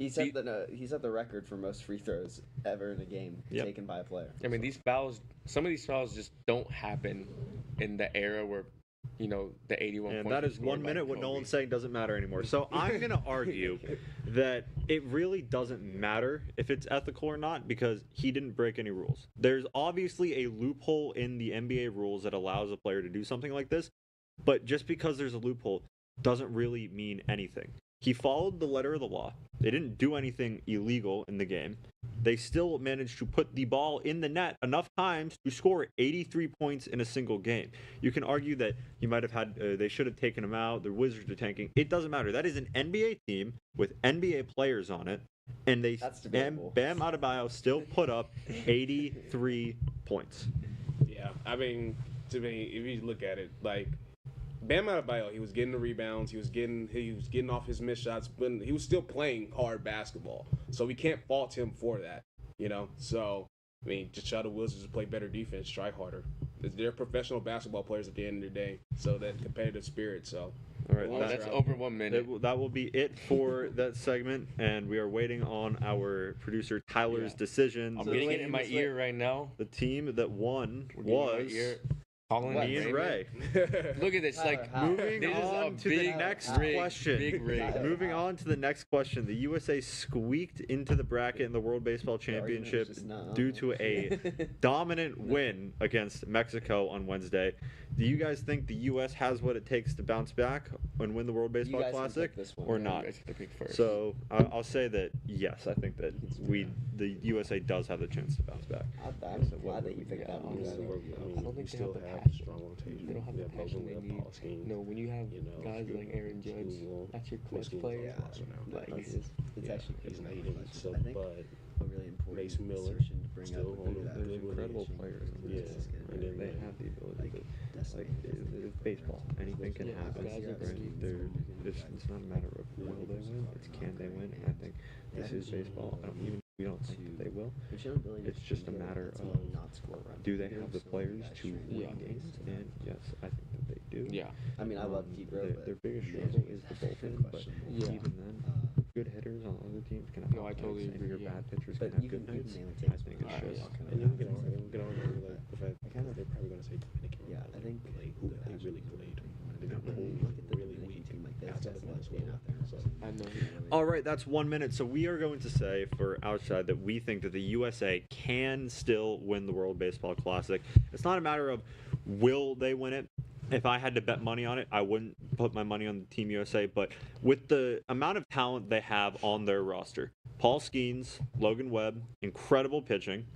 he set the record for most free throws ever in a game taken by a player. I mean, some of these fouls just don't happen in the era where, the 81 And points. that is 1 minute. What Nolan's saying doesn't matter anymore. So I'm going to argue that it really doesn't matter if it's ethical or not because he didn't break any rules. There's obviously a loophole in the NBA rules that allows a player to do something like this, but just because there's a loophole doesn't really mean anything. He followed the letter of the law. They didn't do anything illegal in the game. They still managed to put the ball in the net enough times to score 83 points in a single game. You can argue that he might have had, they should have taken him out. The Wizards are tanking. It doesn't matter. That is an NBA team with NBA players on it, and Bam Adebayo still put up 83 points. Yeah, I mean, to me, if you look at it, like Bam Adebayo, he was getting the rebounds, he was getting off his missed shots, but he was still playing hard basketball. So we can't fault him for that, So I mean, just tell the Wizards to play better defense, try harder. They're professional basketball players at the end of the day, so that competitive spirit. So all right, that's over 1 minute. That will be it for that segment, and we are waiting on our producer Tyler's decision. I'm getting it in my ear right now. The team that won was me and Ray. Look at this. Moving on to the next question. Moving on to the next question. The USA squeaked into the bracket in the World Baseball Championship due to a dominant win against Mexico on Wednesday. Do you guys think the U.S. has what it takes to bounce back and win the World Baseball Classic, or not? So I'll say that yes, I think that the USA does have the chance to bounce back. I'm glad that you picked that one. I don't think they have the passion. They don't have the passion they need. When you have guys like Aaron Judge, that's your clutch player. It's actually he's not even so, I think but a really important Mace Miller assertion to bring still up on would the be that incredible players. Yeah, and then they have the ability to it's baseball. Anything can happen. Right? It's not a matter of will they win. It's can they win. And I think this is baseball. I don't even We don't think that they will. It's just a matter of do they have the players to win games? And yes, I think that they do. Yeah. I mean, I love Debro, but Their biggest struggle is the bullpen, but even then, good hitters on other teams can have No, I off totally nights, and agree, your yeah. bad pitchers But can have you good can nights. name it I think it's just And then we can argue like the fact they're probably going to say Dominican. Yeah, I think like who they really played. They got pulled look at the really Dominican weak team like this. outside That's of a lot of being Venezuela. out there. So I know. All right, that's 1 minute. So we are going to say for outside that we think that the USA can still win the World Baseball Classic. It's not a matter of will they win it. If I had to bet money on it, I wouldn't put my money on Team USA. But with the amount of talent they have on their roster, Paul Skeens, Logan Webb, incredible pitching.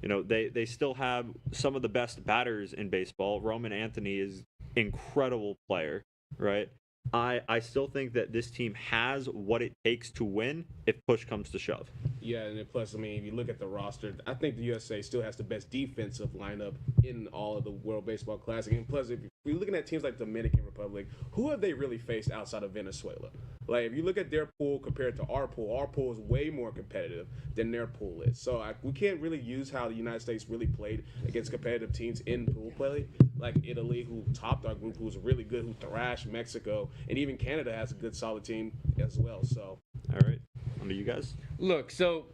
You know, they still have some of the best batters in baseball. Roman Anthony is incredible player, right? I still think that this team has what it takes to win if push comes to shove. yeah, and then plus, I mean, if you look at the roster, I think the USA still has the best defensive lineup in all of the World Baseball Classic. And plus, if you're looking at teams like Dominican Republic, who have they really faced outside of Venezuela? Like, if you look at their pool compared to our pool is way more competitive than their pool is. So we can't really use how the United States really played against competitive teams in pool play, like Italy, who topped our group, who's really good, who thrashed Mexico, and even Canada has a good, solid team as well. So, All right, on to you guys. Look, so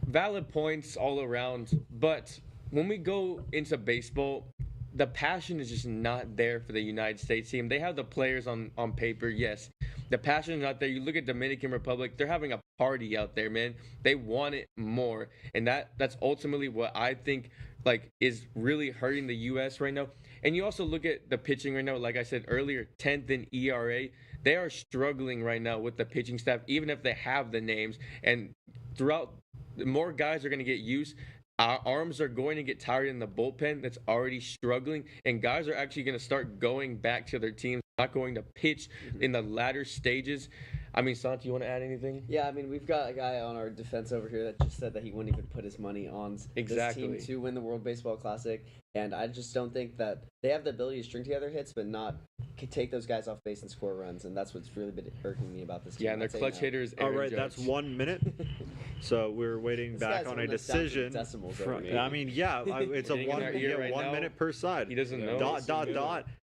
valid points all around, but when we go into baseball, the passion is just not there for the United States team. They have the players on paper, yes. The passion is not there. You look at Dominican Republic, they're having a party out there, man. They want it more. And that's ultimately what I think like is really hurting the US right now. And you also look at the pitching right now, like I said earlier, 10th in ERA. They are struggling right now with the pitching staff, even if they have the names. And throughout, more guys are going to get used. Our arms are going to get tired in the bullpen that's already struggling, and guys are actually going to start going back to their teams, not going to pitch in the latter stages. I mean, Santi, you want to add anything? Yeah, I mean, we've got a guy on our defense over here that just said that he wouldn't even put his money on this team to win the World Baseball Classic, and I just don't think that they have the ability to string together hits, but not take those guys off base and score runs, and that's what's really been irking me about this team. Yeah, and their clutch hitters. All right, that's 1 minute. So we're waiting back on a decision. I mean, yeah, it's a one, right 1 minute per side. He doesn't know.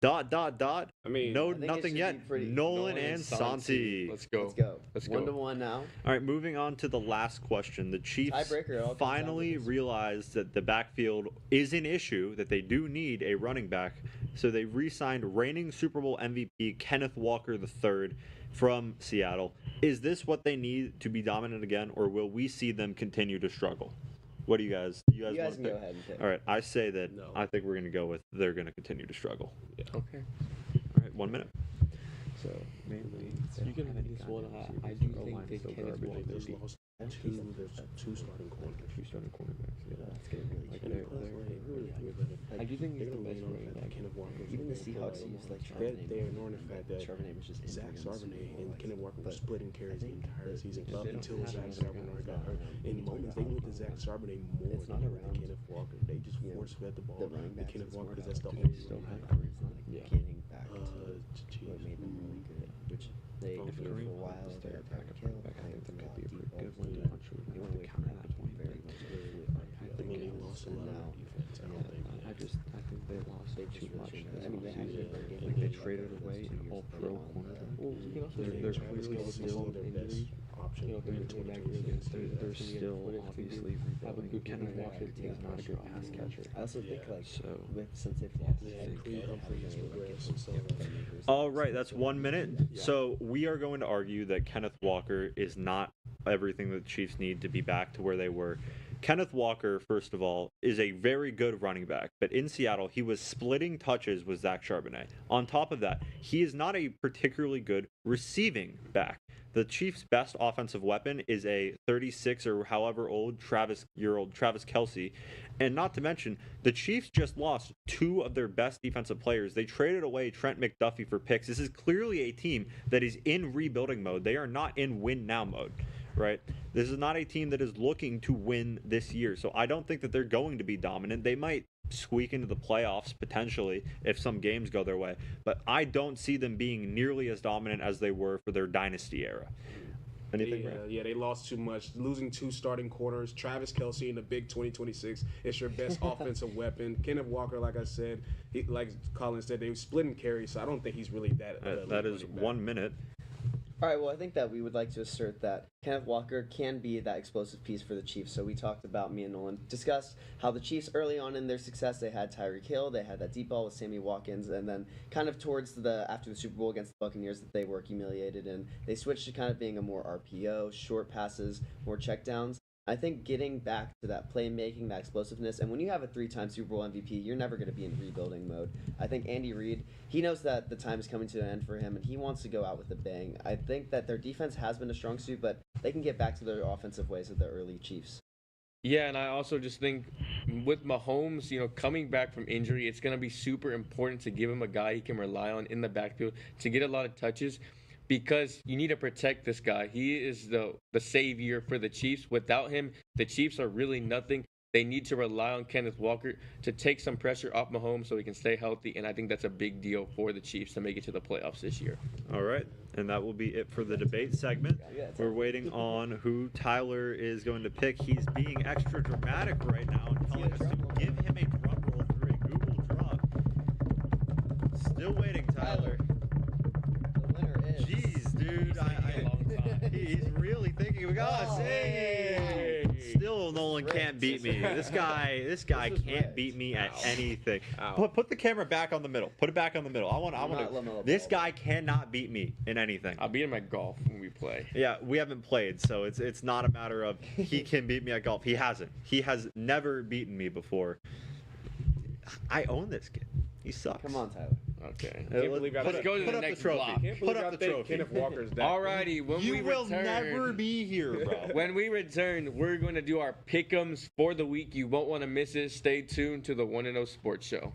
Dot. I mean, no, nothing yet. Nolan and Santi. Let's go. Let's go. 1-1 now. All right, moving on to the last question. The Chiefs Tiebreaker, finally realized that the backfield is an issue, that they do need a running back. So they re-signed reigning Super Bowl MVP Kenneth Walker III from Seattle. Is this what they need to be dominant again, or will we see them continue to struggle? What do you guys? You guys can go ahead and pick. All right, I say that No. I think we're going to go with they're going to continue to struggle. Yeah. Okay. All right, 1 minute. So mainly, You can have this one. I do think they can as well. There's two starting corners. Two starting cornerbacks. Yeah, That's getting really like cheap. I do think he's the best running back. Even the Seahawks use like Charbonnet. They're ignoring the fact that Charbonnet was just Zach Charbonnet and Kenneth Walker were splitting carries the entire season if up they don't until have Zach another Charbonnet guy, got hurt. In moments, they looked at Zach Charbonnet more It's than not they looked at around, Kenneth Walker. They just force fed the ball the running to backs, Kenneth it's Walker more because that's the about only still running have back. it's not like Yeah. getting back to Jeez. what made them really good, which they If for Kareem a while Hunt is they their had Tyreek backup Hill, running back, I think that might be a pretty good one to Debo, punch with. they went away from that point very much. I mean, they lost a lot of defense. I don't think. I think they lost They too just much. really This I mean, they had a offseason. good game. Like they traded away an all-pro cornerback. Well, you can also They're Travis clearly Kelce's still their best injury. option. You know, in they're back 2022. against They're still obviously have a rebuilding. good Kenneth quarterback. Walker is not a good pass catcher. I also think like So since they've lost Yeah, Zach, Creed Humphrey has progressed and so All right, that's 1 minute. So we are going to argue that Kenneth Walker is not everything that the Chiefs need to be back to where they were. Kenneth Walker, first of all, is a very good running back, but in Seattle, he was splitting touches with Zach Charbonnet. On top of that, he is not a particularly good receiving back. The Chiefs' best offensive weapon is a 36 or however old Travis Kelce. And not to mention, the Chiefs just lost two of their best defensive players. They traded away Trent McDuffie for picks. This is clearly a team that is in rebuilding mode. They are not in win now mode, right? This is not a team that is looking to win this year. So I don't think that they're going to be dominant. They might squeak into the playoffs potentially if some games go their way, but I don't see them being nearly as dominant as they were for their dynasty era. Anything, Brad? Yeah, they lost too much. Losing 2 starting corners. Travis Kelce in the big 2026 is your best offensive weapon. Kenneth Walker, like I said, like Colin said, they were splitting carries, so I don't think he's really that. That is 1 minute. All right, well, I think that we would like to assert that Kenneth Walker can be that explosive piece for the Chiefs. So we talked about, me and Nolan discussed how the Chiefs early on in their success, they had Tyreek Hill, they had that deep ball with Sammy Watkins, and then kind of towards after the Super Bowl against the Buccaneers that they were humiliated, and they switched to kind of being a more RPO, short passes, more checkdowns. I think getting back to that playmaking, that explosiveness, and when you have a 3-time Super Bowl MVP, you're never going to be in rebuilding mode. I think Andy Reid, he knows that the time is coming to an end for him, and he wants to go out with a bang. I think that their defense has been a strong suit, but they can get back to their offensive ways of the early Chiefs. Yeah, and I also just think with Mahomes, coming back from injury, it's going to be super important to give him a guy he can rely on in the backfield to get a lot of touches, because you need to protect this guy. He is the savior for the Chiefs. Without him, the Chiefs are really nothing. They need to rely on Kenneth Walker to take some pressure off Mahomes so he can stay healthy, and I think that's a big deal for the Chiefs to make it to the playoffs this year. All right, and that will be it for the debate segment. We're waiting on who Tyler is going to pick. He's being extra dramatic right now and telling us to give him a drum roll through a Google Drum. Still waiting, Tyler. The winner is... Jeez, dude. He's really thinking of us. Hey! Still, Nolan can't beat me. This guy can't beat me at anything. Put the camera back on the middle. Put it back on the middle. I want to. This guy cannot beat me in anything. I'll beat him at golf when we play. Yeah, we haven't played, so it's not a matter of he can beat me at golf. He hasn't. He has never beaten me before. I own this kid. He sucks. Come on, Tyler. Okay. Let's go to the next block. Put up the trophy. Kenneth Walker's that. Alrighty, when we return, you will never be here, bro. When we return, we're going to do our pick'ems for the week. You won't want to miss it. Stay tuned to the 1-0 Sports Show.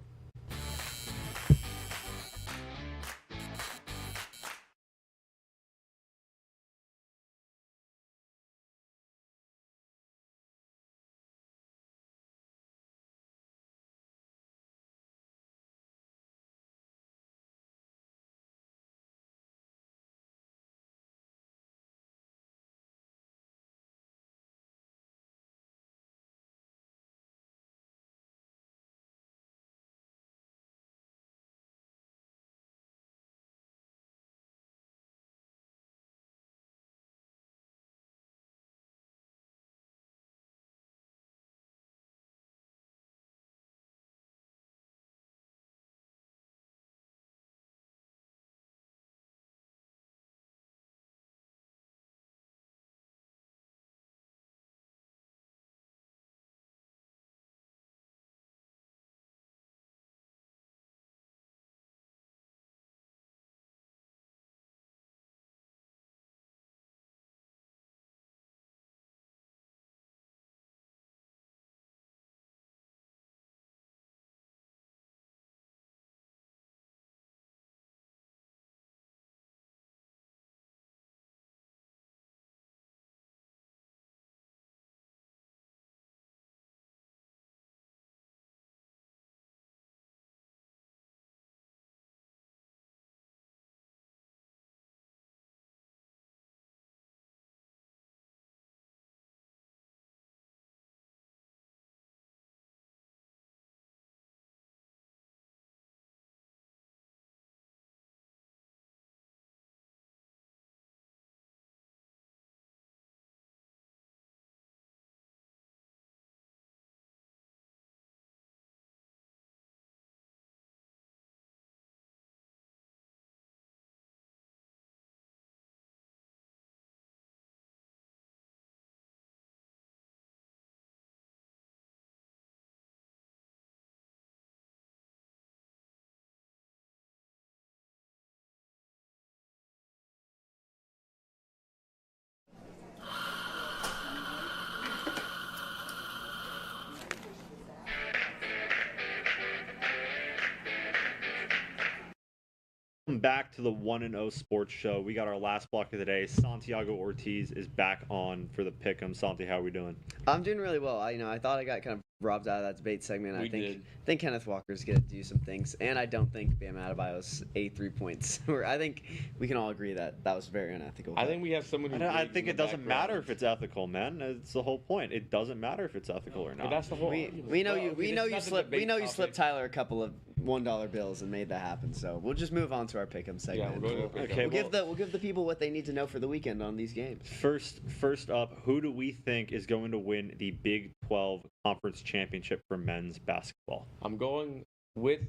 Welcome back to the 1-0 Sports Show. We got our last block of the day. Santiago Ortiz is back on for the pick'em. Santi, how are we doing? I'm doing really well. I thought I got kind of robbed out of that debate segment. We I did. think Kenneth Walker's going to do some things, and I don't think Bam Adebayo's 83 points. I think we can all agree that that was very unethical. I think we have someone who. I think it doesn't matter if it's ethical, man. It's the whole point. It doesn't matter if it's ethical or not. But that's the whole. We know you slipped Tyler a couple of $1 bills and made that happen. So we'll just move on to our pick'em segment. Yeah, we're going to Okay, we'll give the people what they need to know for the weekend on these games. First up, who do we think is going to win the Big 12 Conference Championship for men's basketball? I'm going with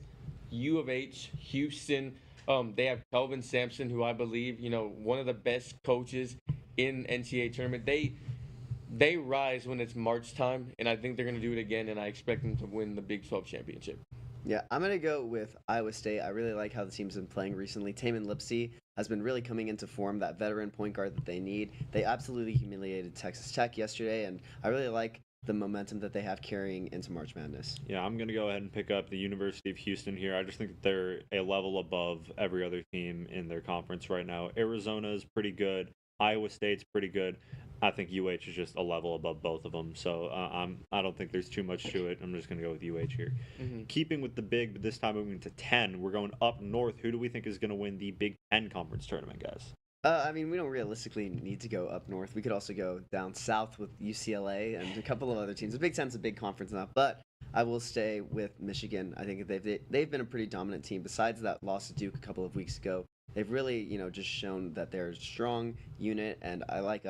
U of H, Houston. They have Kelvin Sampson, who I believe, one of the best coaches in NCAA tournament. They rise when it's March time, and I think they're going to do it again, and I expect them to win the Big 12 championship. Yeah, I'm going to go with Iowa State. I really like how the team's been playing recently. Taman Lipsey has been really coming into form, that veteran point guard that they need. They absolutely humiliated Texas Tech yesterday, and I really like the momentum that they have carrying into March Madness. Yeah, I'm going to go ahead and pick up the University of Houston here. I just think that they're a level above every other team in their conference right now. Arizona is pretty good. Iowa State's pretty good. I think UH is just a level above both of them. So I don't think there's too much to it. I'm just going to go with UH here. Mm-hmm. Keeping with the big, but this time moving to 10, we're going up north. Who do we think is going to win the Big 10 conference tournament, guys? I mean, we don't realistically need to go up north. We could also go down south with UCLA and a couple of other teams. The Big Ten's a big conference now, but I will stay with Michigan. I think they've been a pretty dominant team. Besides that loss to Duke a couple of weeks ago, they've really, just shown that they're a strong unit, and I like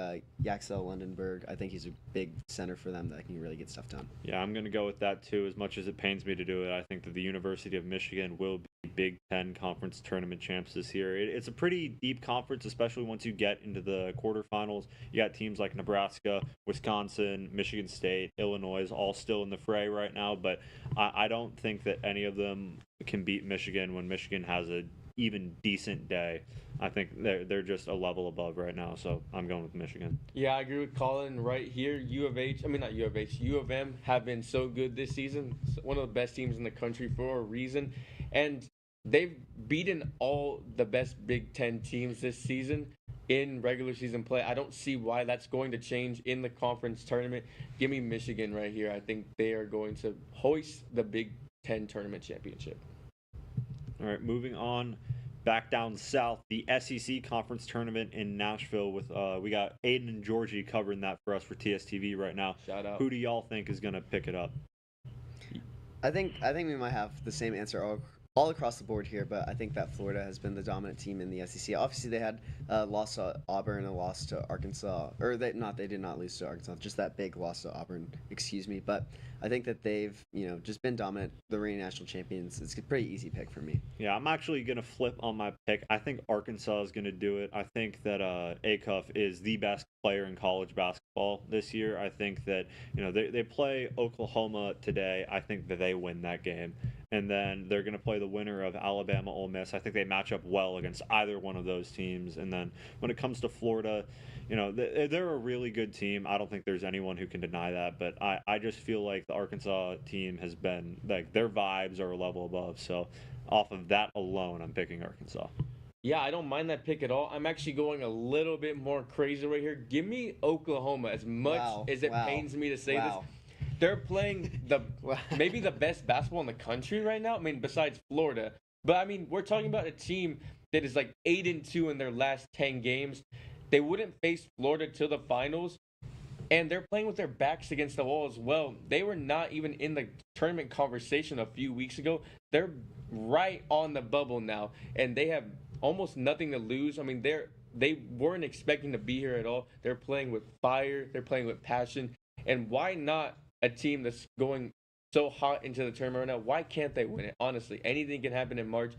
Yaxel Lundenberg. I think he's a big center for them that can really get stuff done. Yeah, I'm going to go with that too. As much as it pains me to do it, I think that the University of Michigan will be Big Ten conference tournament champs this year. It's a pretty deep conference, especially once you get into the quarterfinals. You got teams like Nebraska, Wisconsin, Michigan State, Illinois, all still in the fray right now, but I don't think that any of them can beat Michigan when Michigan has a even decent day. I think they're just a level above right now, so I'm going with Michigan. Yeah, I agree with Colin right here. U of M have been so good this season. It's one of the best teams in the country for a reason, and they've beaten all the best Big Ten teams this season in regular season play. I don't see why that's going to change in the conference tournament. Give me Michigan right here. I think they are going to hoist the Big Ten tournament championship. All right, moving on back down south, the SEC conference tournament in Nashville. With we got Aiden and Georgie covering that for us for TSTV right now. Shout out. Who do y'all think is going to pick it up? I think we might have the same answer all across the board here, but I think that Florida has been the dominant team in the SEC. Obviously, they had a loss to Auburn and a loss to Arkansas, or they did not lose to Arkansas, just that big loss to Auburn, excuse me. But I think that they've, just been dominant, the reigning national champions. It's a pretty easy pick for me. Yeah, I'm actually going to flip on my pick. I think Arkansas is going to do it. I think that Acuff is the best player in college basketball this year. I think that, they play Oklahoma today. I think that they win that game. And then they're going to play the winner of Alabama, Ole Miss. I think they match up well against either one of those teams. And then when it comes to Florida, they're a really good team. I don't think there's anyone who can deny that. But I just feel like the Arkansas team has been, like, their vibes are a level above. So off of that alone, I'm picking Arkansas. Yeah, I don't mind that pick at all. I'm actually going a little bit more crazy right here. Give me Oklahoma. As much as it pains me to say this, they're playing maybe the best basketball in the country right now. I mean, besides Florida. But, I mean, we're talking about a team that is like 8-2 in their last 10 games. They wouldn't face Florida to the finals, and they're playing with their backs against the wall as well. They were not even in the tournament conversation a few weeks ago. They're right on the bubble now, and they have almost nothing to lose. I mean, they weren't expecting to be here at all. They're playing with fire. They're playing with passion. And why not a team that's going so hot into the tournament right now? Why can't they win it? Honestly, anything can happen in March.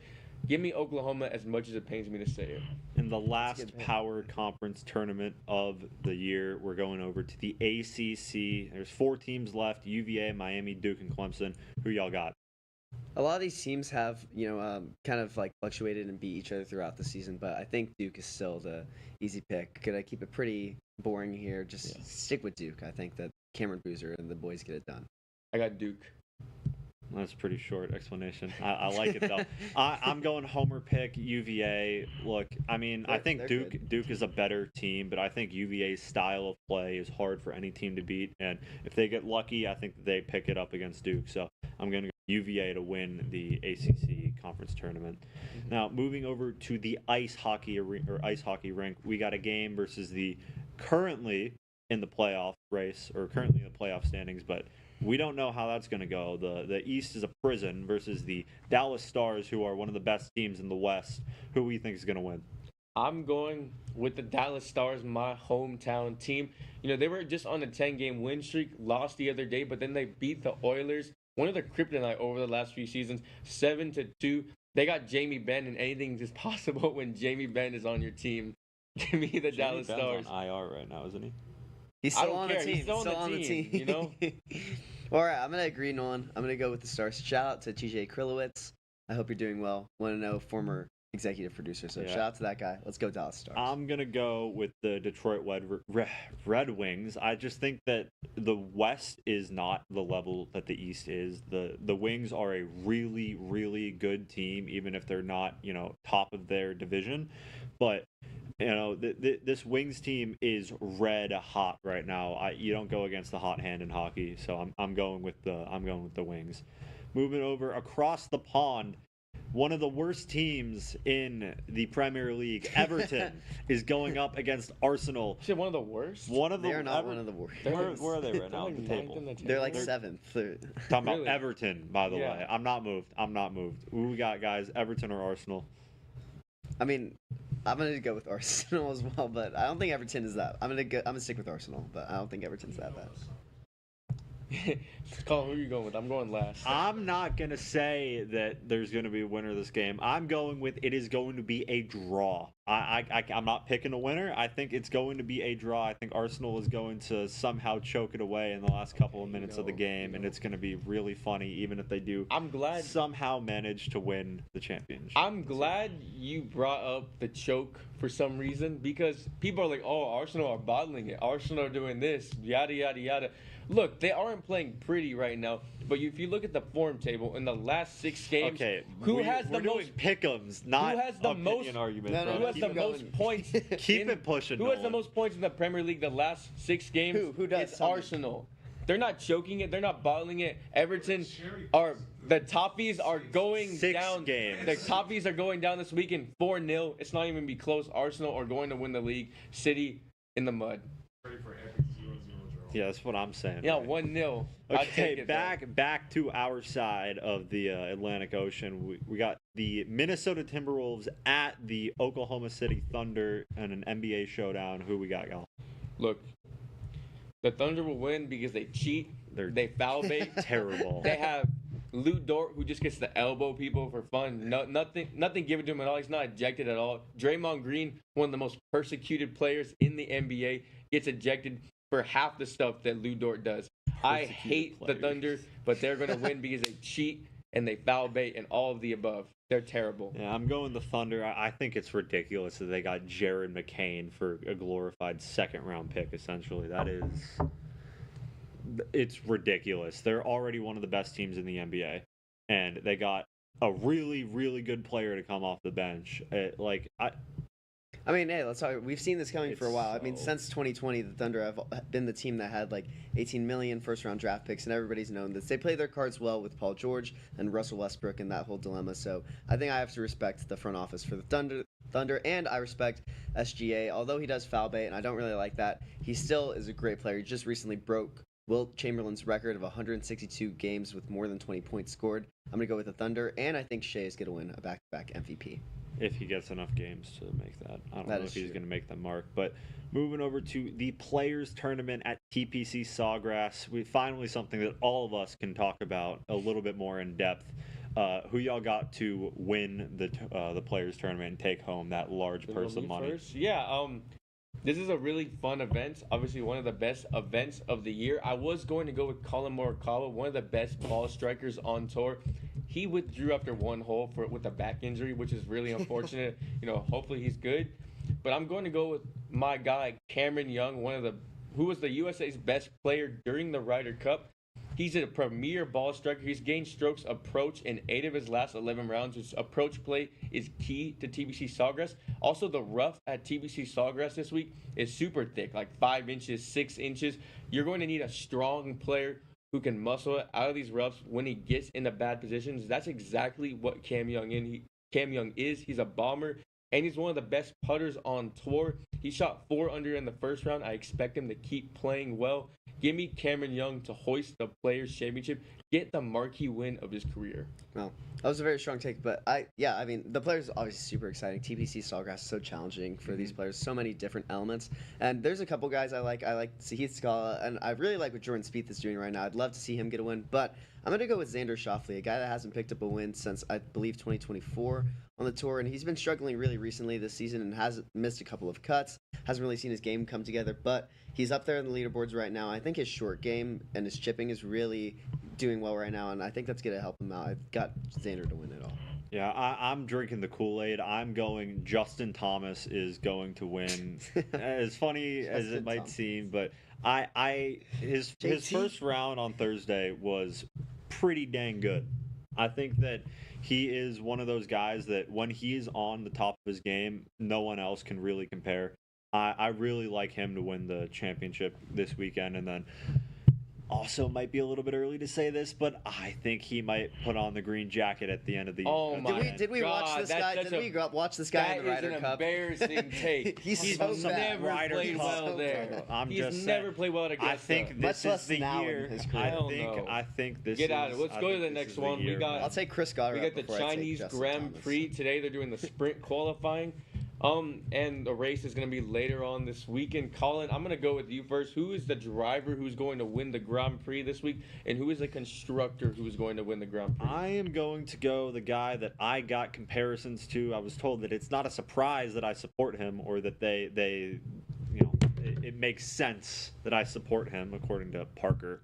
Give me Oklahoma, as much as it pains me to say it. In the last Power Conference tournament of the year, we're going over to the ACC. There's 4 teams left: UVA, Miami, Duke, and Clemson. Who y'all got? A lot of these teams have, kind of like fluctuated and beat each other throughout the season, but I think Duke is still the easy pick. Could I keep it pretty boring here? Just stick with Duke. I think that Cameron Boozer and the boys get it done. I got Duke. That's a pretty short explanation. I like it though. I'm going homer pick UVA. Look, I mean, I think Duke is a better team, but I think UVA's style of play is hard for any team to beat. And if they get lucky, I think they pick it up against Duke. So I'm going to go UVA to win the ACC conference tournament. Mm-hmm. Now moving over to the ice hockey rink, we got a game versus the currently in the playoff race or currently in the playoff standings, but we don't know how that's going to go. The East is a prison versus the Dallas Stars, who are one of the best teams in the West. Who we think is going to win? I'm going with the Dallas Stars, my hometown team. You know, they were just on a 10-game win streak, lost the other day, but then they beat the Oilers, one of the kryptonite over the last few seasons, 7-2. They got Jamie Benn, and anything is possible when Jamie Benn is on your team. Give me the Dallas Stars. On IR right now, isn't he? He's still on the team. He's still on the team, you know? All right, I'm going to agree, Nolan. I'm going to go with the Stars. Shout out to TJ Krylowitz. I hope you're doing well. Want to know, former executive producer. So shout out to that guy. Let's go Dallas Stars. I'm going to go with the Detroit Red Wings. I just think that the West is not the level that the East is. The Wings are a really, really good team, even if they're not, you know, top of their division. But you know, this Wings team is red hot right now. You don't go against the hot hand in hockey, so I'm going with the Wings. Moving over across the pond, one of the worst teams in the Premier League, Everton, is going up against Arsenal. You said one of the worst? They're not one of the worst. Where are they right now on the table? They're like 7th. Talking about Everton, by the way. I'm not moved. Who we got, guys? Everton or Arsenal? I mean, I'm gonna go with Arsenal as well, but I don't think Everton is that. I'm gonna stick with Arsenal, but I don't think Everton's that bad. Colin, who are you going with? I'm going last. I'm not going to say that there's going to be a winner of this game. I'm going with it is going to be a draw. I'm not picking a winner. I think it's going to be a draw. I think Arsenal is going to somehow choke it away in the last couple of minutes of the game, and it's going to be really funny, even if they do somehow manage to win the championship. I'm glad you brought up the choke for some reason, because people are like, oh, Arsenal are bottling it. Arsenal are doing this, yada, yada, yada. Look, they aren't playing pretty right now, but if you look at the form table in the last 6 games, who has the most pick'ems? Not who has the most argument. Who has the most points? Keep it pushing. Who has the most points in the Premier League the last 6 games? Who does? It's Arsenal. They're not choking it. They're not bottling it. Everton are the Toffees are going down. Games. The Toffees are going down this weekend 4-0. It's not even be close. Arsenal are going to win the league. City in the mud. Yeah, that's what I'm saying. Yeah, 1-0. Okay, back to our side of the Atlantic Ocean. We got the Minnesota Timberwolves at the Oklahoma City Thunder in an NBA showdown. Who we got, y'all? Look, the Thunder will win because they cheat. They foul bait. Terrible. They have Lou Dort, who just gets to elbow people for fun. Nothing given to him at all. He's not ejected at all. Draymond Green, one of the most persecuted players in the NBA, gets ejected for half the stuff that Lou Dort does. I hate the Thunder, but they're going to win because they cheat and they foul bait and all of the above. They're terrible. Yeah, I'm going the Thunder. I think it's ridiculous that they got Jared McCain for a glorified second-round pick, essentially. It's ridiculous. They're already one of the best teams in the NBA, and they got a really, really good player to come off the bench. I mean, hey, let's talk. We've seen this coming for a while. I mean, since 2020, the Thunder have been the team that had like 18 million first-round draft picks, and everybody's known this. They play their cards well with Paul George and Russell Westbrook and that whole dilemma. So I think I have to respect the front office for the Thunder, and I respect SGA. Although he does foul bait, and I don't really like that, he still is a great player. He just recently broke Wilt Chamberlain's record of 162 games with more than 20 points scored. I'm going to go with the Thunder, and I think Shea is going to win a back-to-back MVP. If he gets enough games to make that. I don't know if he's going to make that mark. But moving over to the Players Tournament at TPC Sawgrass, finally something that all of us can talk about a little bit more in depth. Who y'all got to win the Players Tournament and take home that large purse of money? First? Yeah, this is a really fun event. Obviously, one of the best events of the year. I was going to go with Colin Morikawa, one of the best ball strikers on tour. He withdrew after one hole with a back injury, which is really unfortunate. Hopefully he's good. But I'm going to go with my guy, Cameron Young, who was the USA's best player during the Ryder Cup. He's a premier ball striker. He's gained strokes approach in 8 of his last 11 rounds. His approach play is key to TBC Sawgrass. Also, the rough at TBC Sawgrass this week is super thick, like 5 inches, 6 inches. You're going to need a strong player who can muscle it out of these roughs when he gets into bad positions. That's exactly what Cam Young is. He's a bomber, and he's one of the best putters on tour. He shot 4 under in the first round. I expect him to keep playing well. Give me Cameron Young to hoist the Players' Championship, get the marquee win of his career. Well, that was a very strong take, but I mean, the players are obviously super exciting. TPC Sawgrass is so challenging for these players, so many different elements. And there's a couple guys I like. I like Sahith Scala, and I really like what Jordan Spieth is doing right now. I'd love to see him get a win, but I'm going to go with Xander Schauffele, a guy that hasn't picked up a win since, I believe, 2024 on the tour, and he's been struggling really recently this season and has missed a couple of cuts, hasn't really seen his game come together, but he's up there in the leaderboards right now. I think his short game and his chipping is really doing well right now, and I think that's going to help him out. I've got Xander to win it all. Yeah, I'm drinking the Kool-Aid. I'm going Justin Thomas is going to win. As funny as it might seem, but his first round on Thursday was pretty dang good. I think that he is one of those guys that when he's on the top of his game, no one else can really compare. I really like him to win the championship this weekend, and then also might be a little bit early to say this, but I think he might put on the green jacket at the end of the year. Oh my! Did we watch this guy? Did we watch this guy in the Ryder Cup? That is an embarrassing take. He's so bad. never played well there. He's never played well at Augusta. I think this is the year. I think this. Get out of it. Let's go to the next one. We got. I'll take Chris Goddard. We got the Chinese Grand Prix today. They're doing the sprint qualifying. And the race is going to be later on this weekend. Colin, I'm going to go with you first. Who is the driver who's going to win the Grand Prix this week, and who is the constructor who's going to win the Grand Prix? I am going to go the guy that I got comparisons to. I was told that it's not a surprise that I support him, or that they it makes sense that I support him, according to Parker.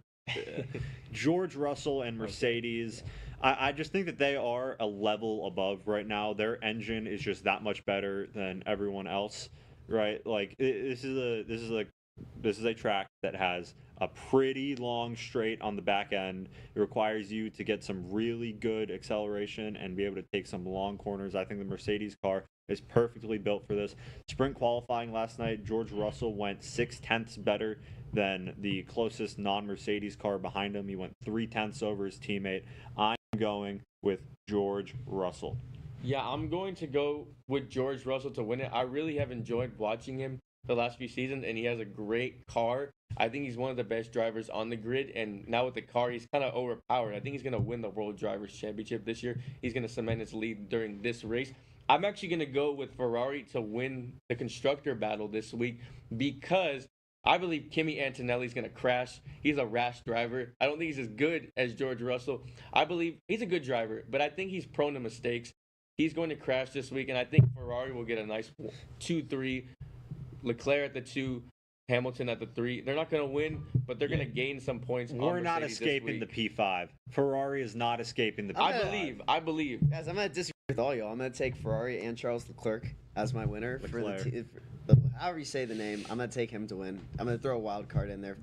George Russell and Mercedes. I just think that they are a level above right now. Their engine is just that much better than everyone else, right? Like this is a track that has a pretty long straight on the back end. It requires you to get some really good acceleration and be able to take some long corners. I think the Mercedes car is perfectly built for this. Sprint qualifying last night, George Russell went 0.6 better than the closest non-Mercedes car behind him. He went 0.3 over his teammate. I'm going with George Russell. Yeah, I'm going to go with George Russell to win it. I really have enjoyed watching him the last few seasons, and he has a great car. I think he's one of the best drivers on the grid, and now with the car, he's kind of overpowered. I think he's going to win the World Drivers' Championship this year. He's going to cement his lead during this race. I'm actually going to go with Ferrari to win the constructor battle this week because I believe Kimi Antonelli is going to crash. He's a rash driver. I don't think he's as good as George Russell. I believe he's a good driver, but I think he's prone to mistakes. He's going to crash this week, and I think Ferrari will get a nice 2-3. Leclerc at the 2, Hamilton at the 3. They're not going to win, but they're going to gain some points. We're not escaping the P5. Ferrari is not escaping the P5. I believe. Guys, I'm going to disagree with all y'all. I'm going to take Ferrari and Charles Leclerc as my winner. However you say the name, I'm going to take him to win. I'm going to throw a wild card in there.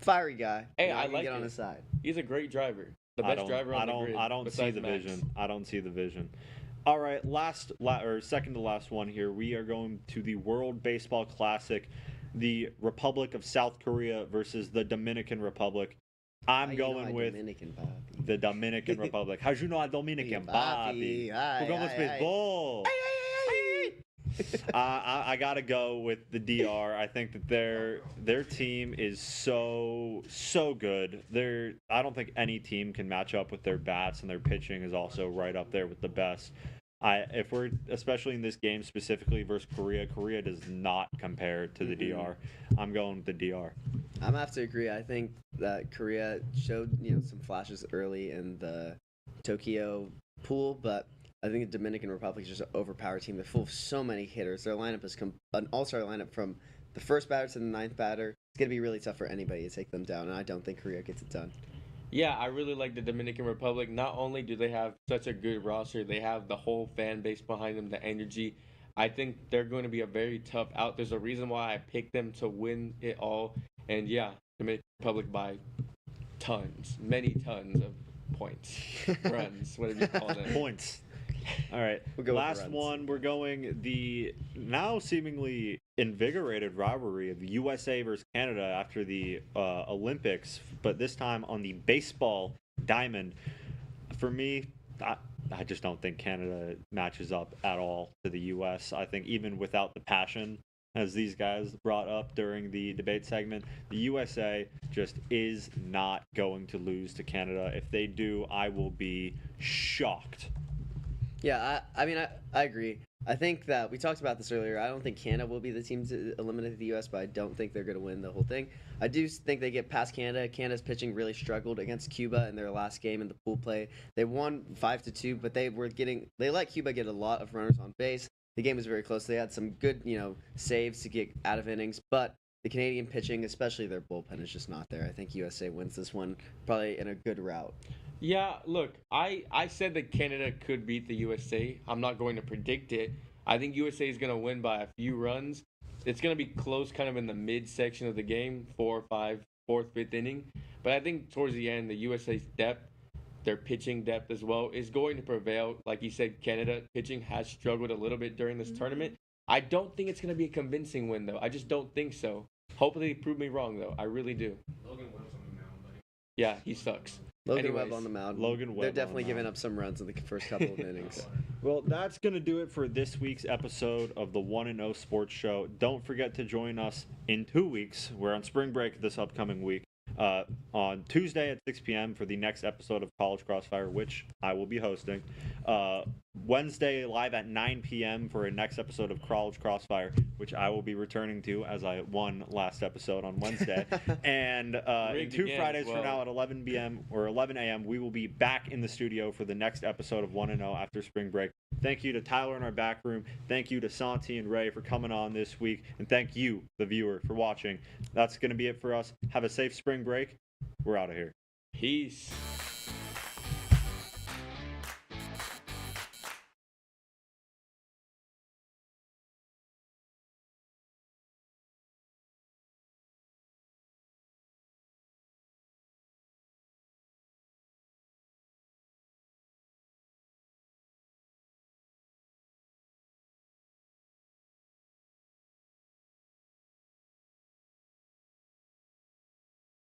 Fiery guy. Hey, I like get it. On his side. He's a great driver. The best driver on the grid. I don't see the vision. I don't see the vision. All right, second to last one here. We are going to the World Baseball Classic, the Republic of South Korea versus the Dominican Republic. I'm going with the Dominican Republic. How'd you know I'm Dominican, Bobby? Jugamos baseball. I gotta go with the DR. I think that their team is so good. I don't think any team can match up with their bats, and their pitching is also right up there with the best. If we're especially in this game specifically versus Korea, Korea does not compare to the DR. I'm going with the DR. I'm gonna have to agree. I think that Korea showed some flashes early in the Tokyo pool, but I think the Dominican Republic is just an overpowered team. They're full of so many hitters. Their lineup is an all-star lineup from the first batter to the ninth batter. It's going to be really tough for anybody to take them down, and I don't think Korea gets it done. Yeah, I really like the Dominican Republic. Not only do they have such a good roster, they have the whole fan base behind them, the energy. I think they're going to be a very tough out. There's a reason why I picked them to win it all. And yeah, Dominican Republic by many tons of points, runs, whatever you call them. Points. All right. We'll go with Last runs. one. We're going the now seemingly invigorated rivalry of the USA versus Canada after the Olympics, but this time on the baseball diamond. For me, I just don't think Canada matches up at all to the US. I think even without the passion, as these guys brought up during the debate segment, the USA just is not going to lose to Canada. If they do, I will be shocked. Yeah, I mean, I agree. I think that we talked about this earlier. I don't think Canada will be the team to eliminate the U.S., but I don't think they're going to win the whole thing. I do think they get past Canada. Canada's pitching really struggled against Cuba in their last game in the pool play. They won 5-2, but they let Cuba get a lot of runners on base. The game was very close. They had some good, saves to get out of innings, but the Canadian pitching, especially their bullpen, is just not there. I think USA wins this one probably in a good route. Yeah, look, I said that Canada could beat the USA. I'm not going to predict it. I think USA is going to win by a few runs. It's going to be close kind of in the mid-section of the game, 4, 5, 4th, 5th inning. But I think towards the end, the USA's depth, their pitching depth as well, is going to prevail. Like you said, Canada pitching has struggled a little bit during this tournament. I don't think it's going to be a convincing win, though. I just don't think so. Hopefully they prove me wrong, though. I really do. Logan Webb's on the mound, buddy. Yeah, he sucks. Logan Webb on the mound. Logan Webb They're on definitely the giving mound. up some runs in the first couple of innings. Well, that's going to do it for this week's episode of the 1-0 Sports Show. Don't forget to join us in 2 weeks. We're on spring break this upcoming week. On Tuesday at 6 p.m. for the next episode of College Crossfire, which I will be hosting. Wednesday live at 9 p.m. for a next episode of College Crossfire, which I will be returning to as I won last episode on Wednesday. And in 2 Fridays from now at 11 p.m. or 11 a.m., we will be back in the studio for the next episode of 1-0 after spring break. Thank you to Tyler in our back room. Thank you to Santi and Ray for coming on this week. And thank you, the viewer, for watching. That's going to be it for us. Have a safe spring break. We're out of here. Peace.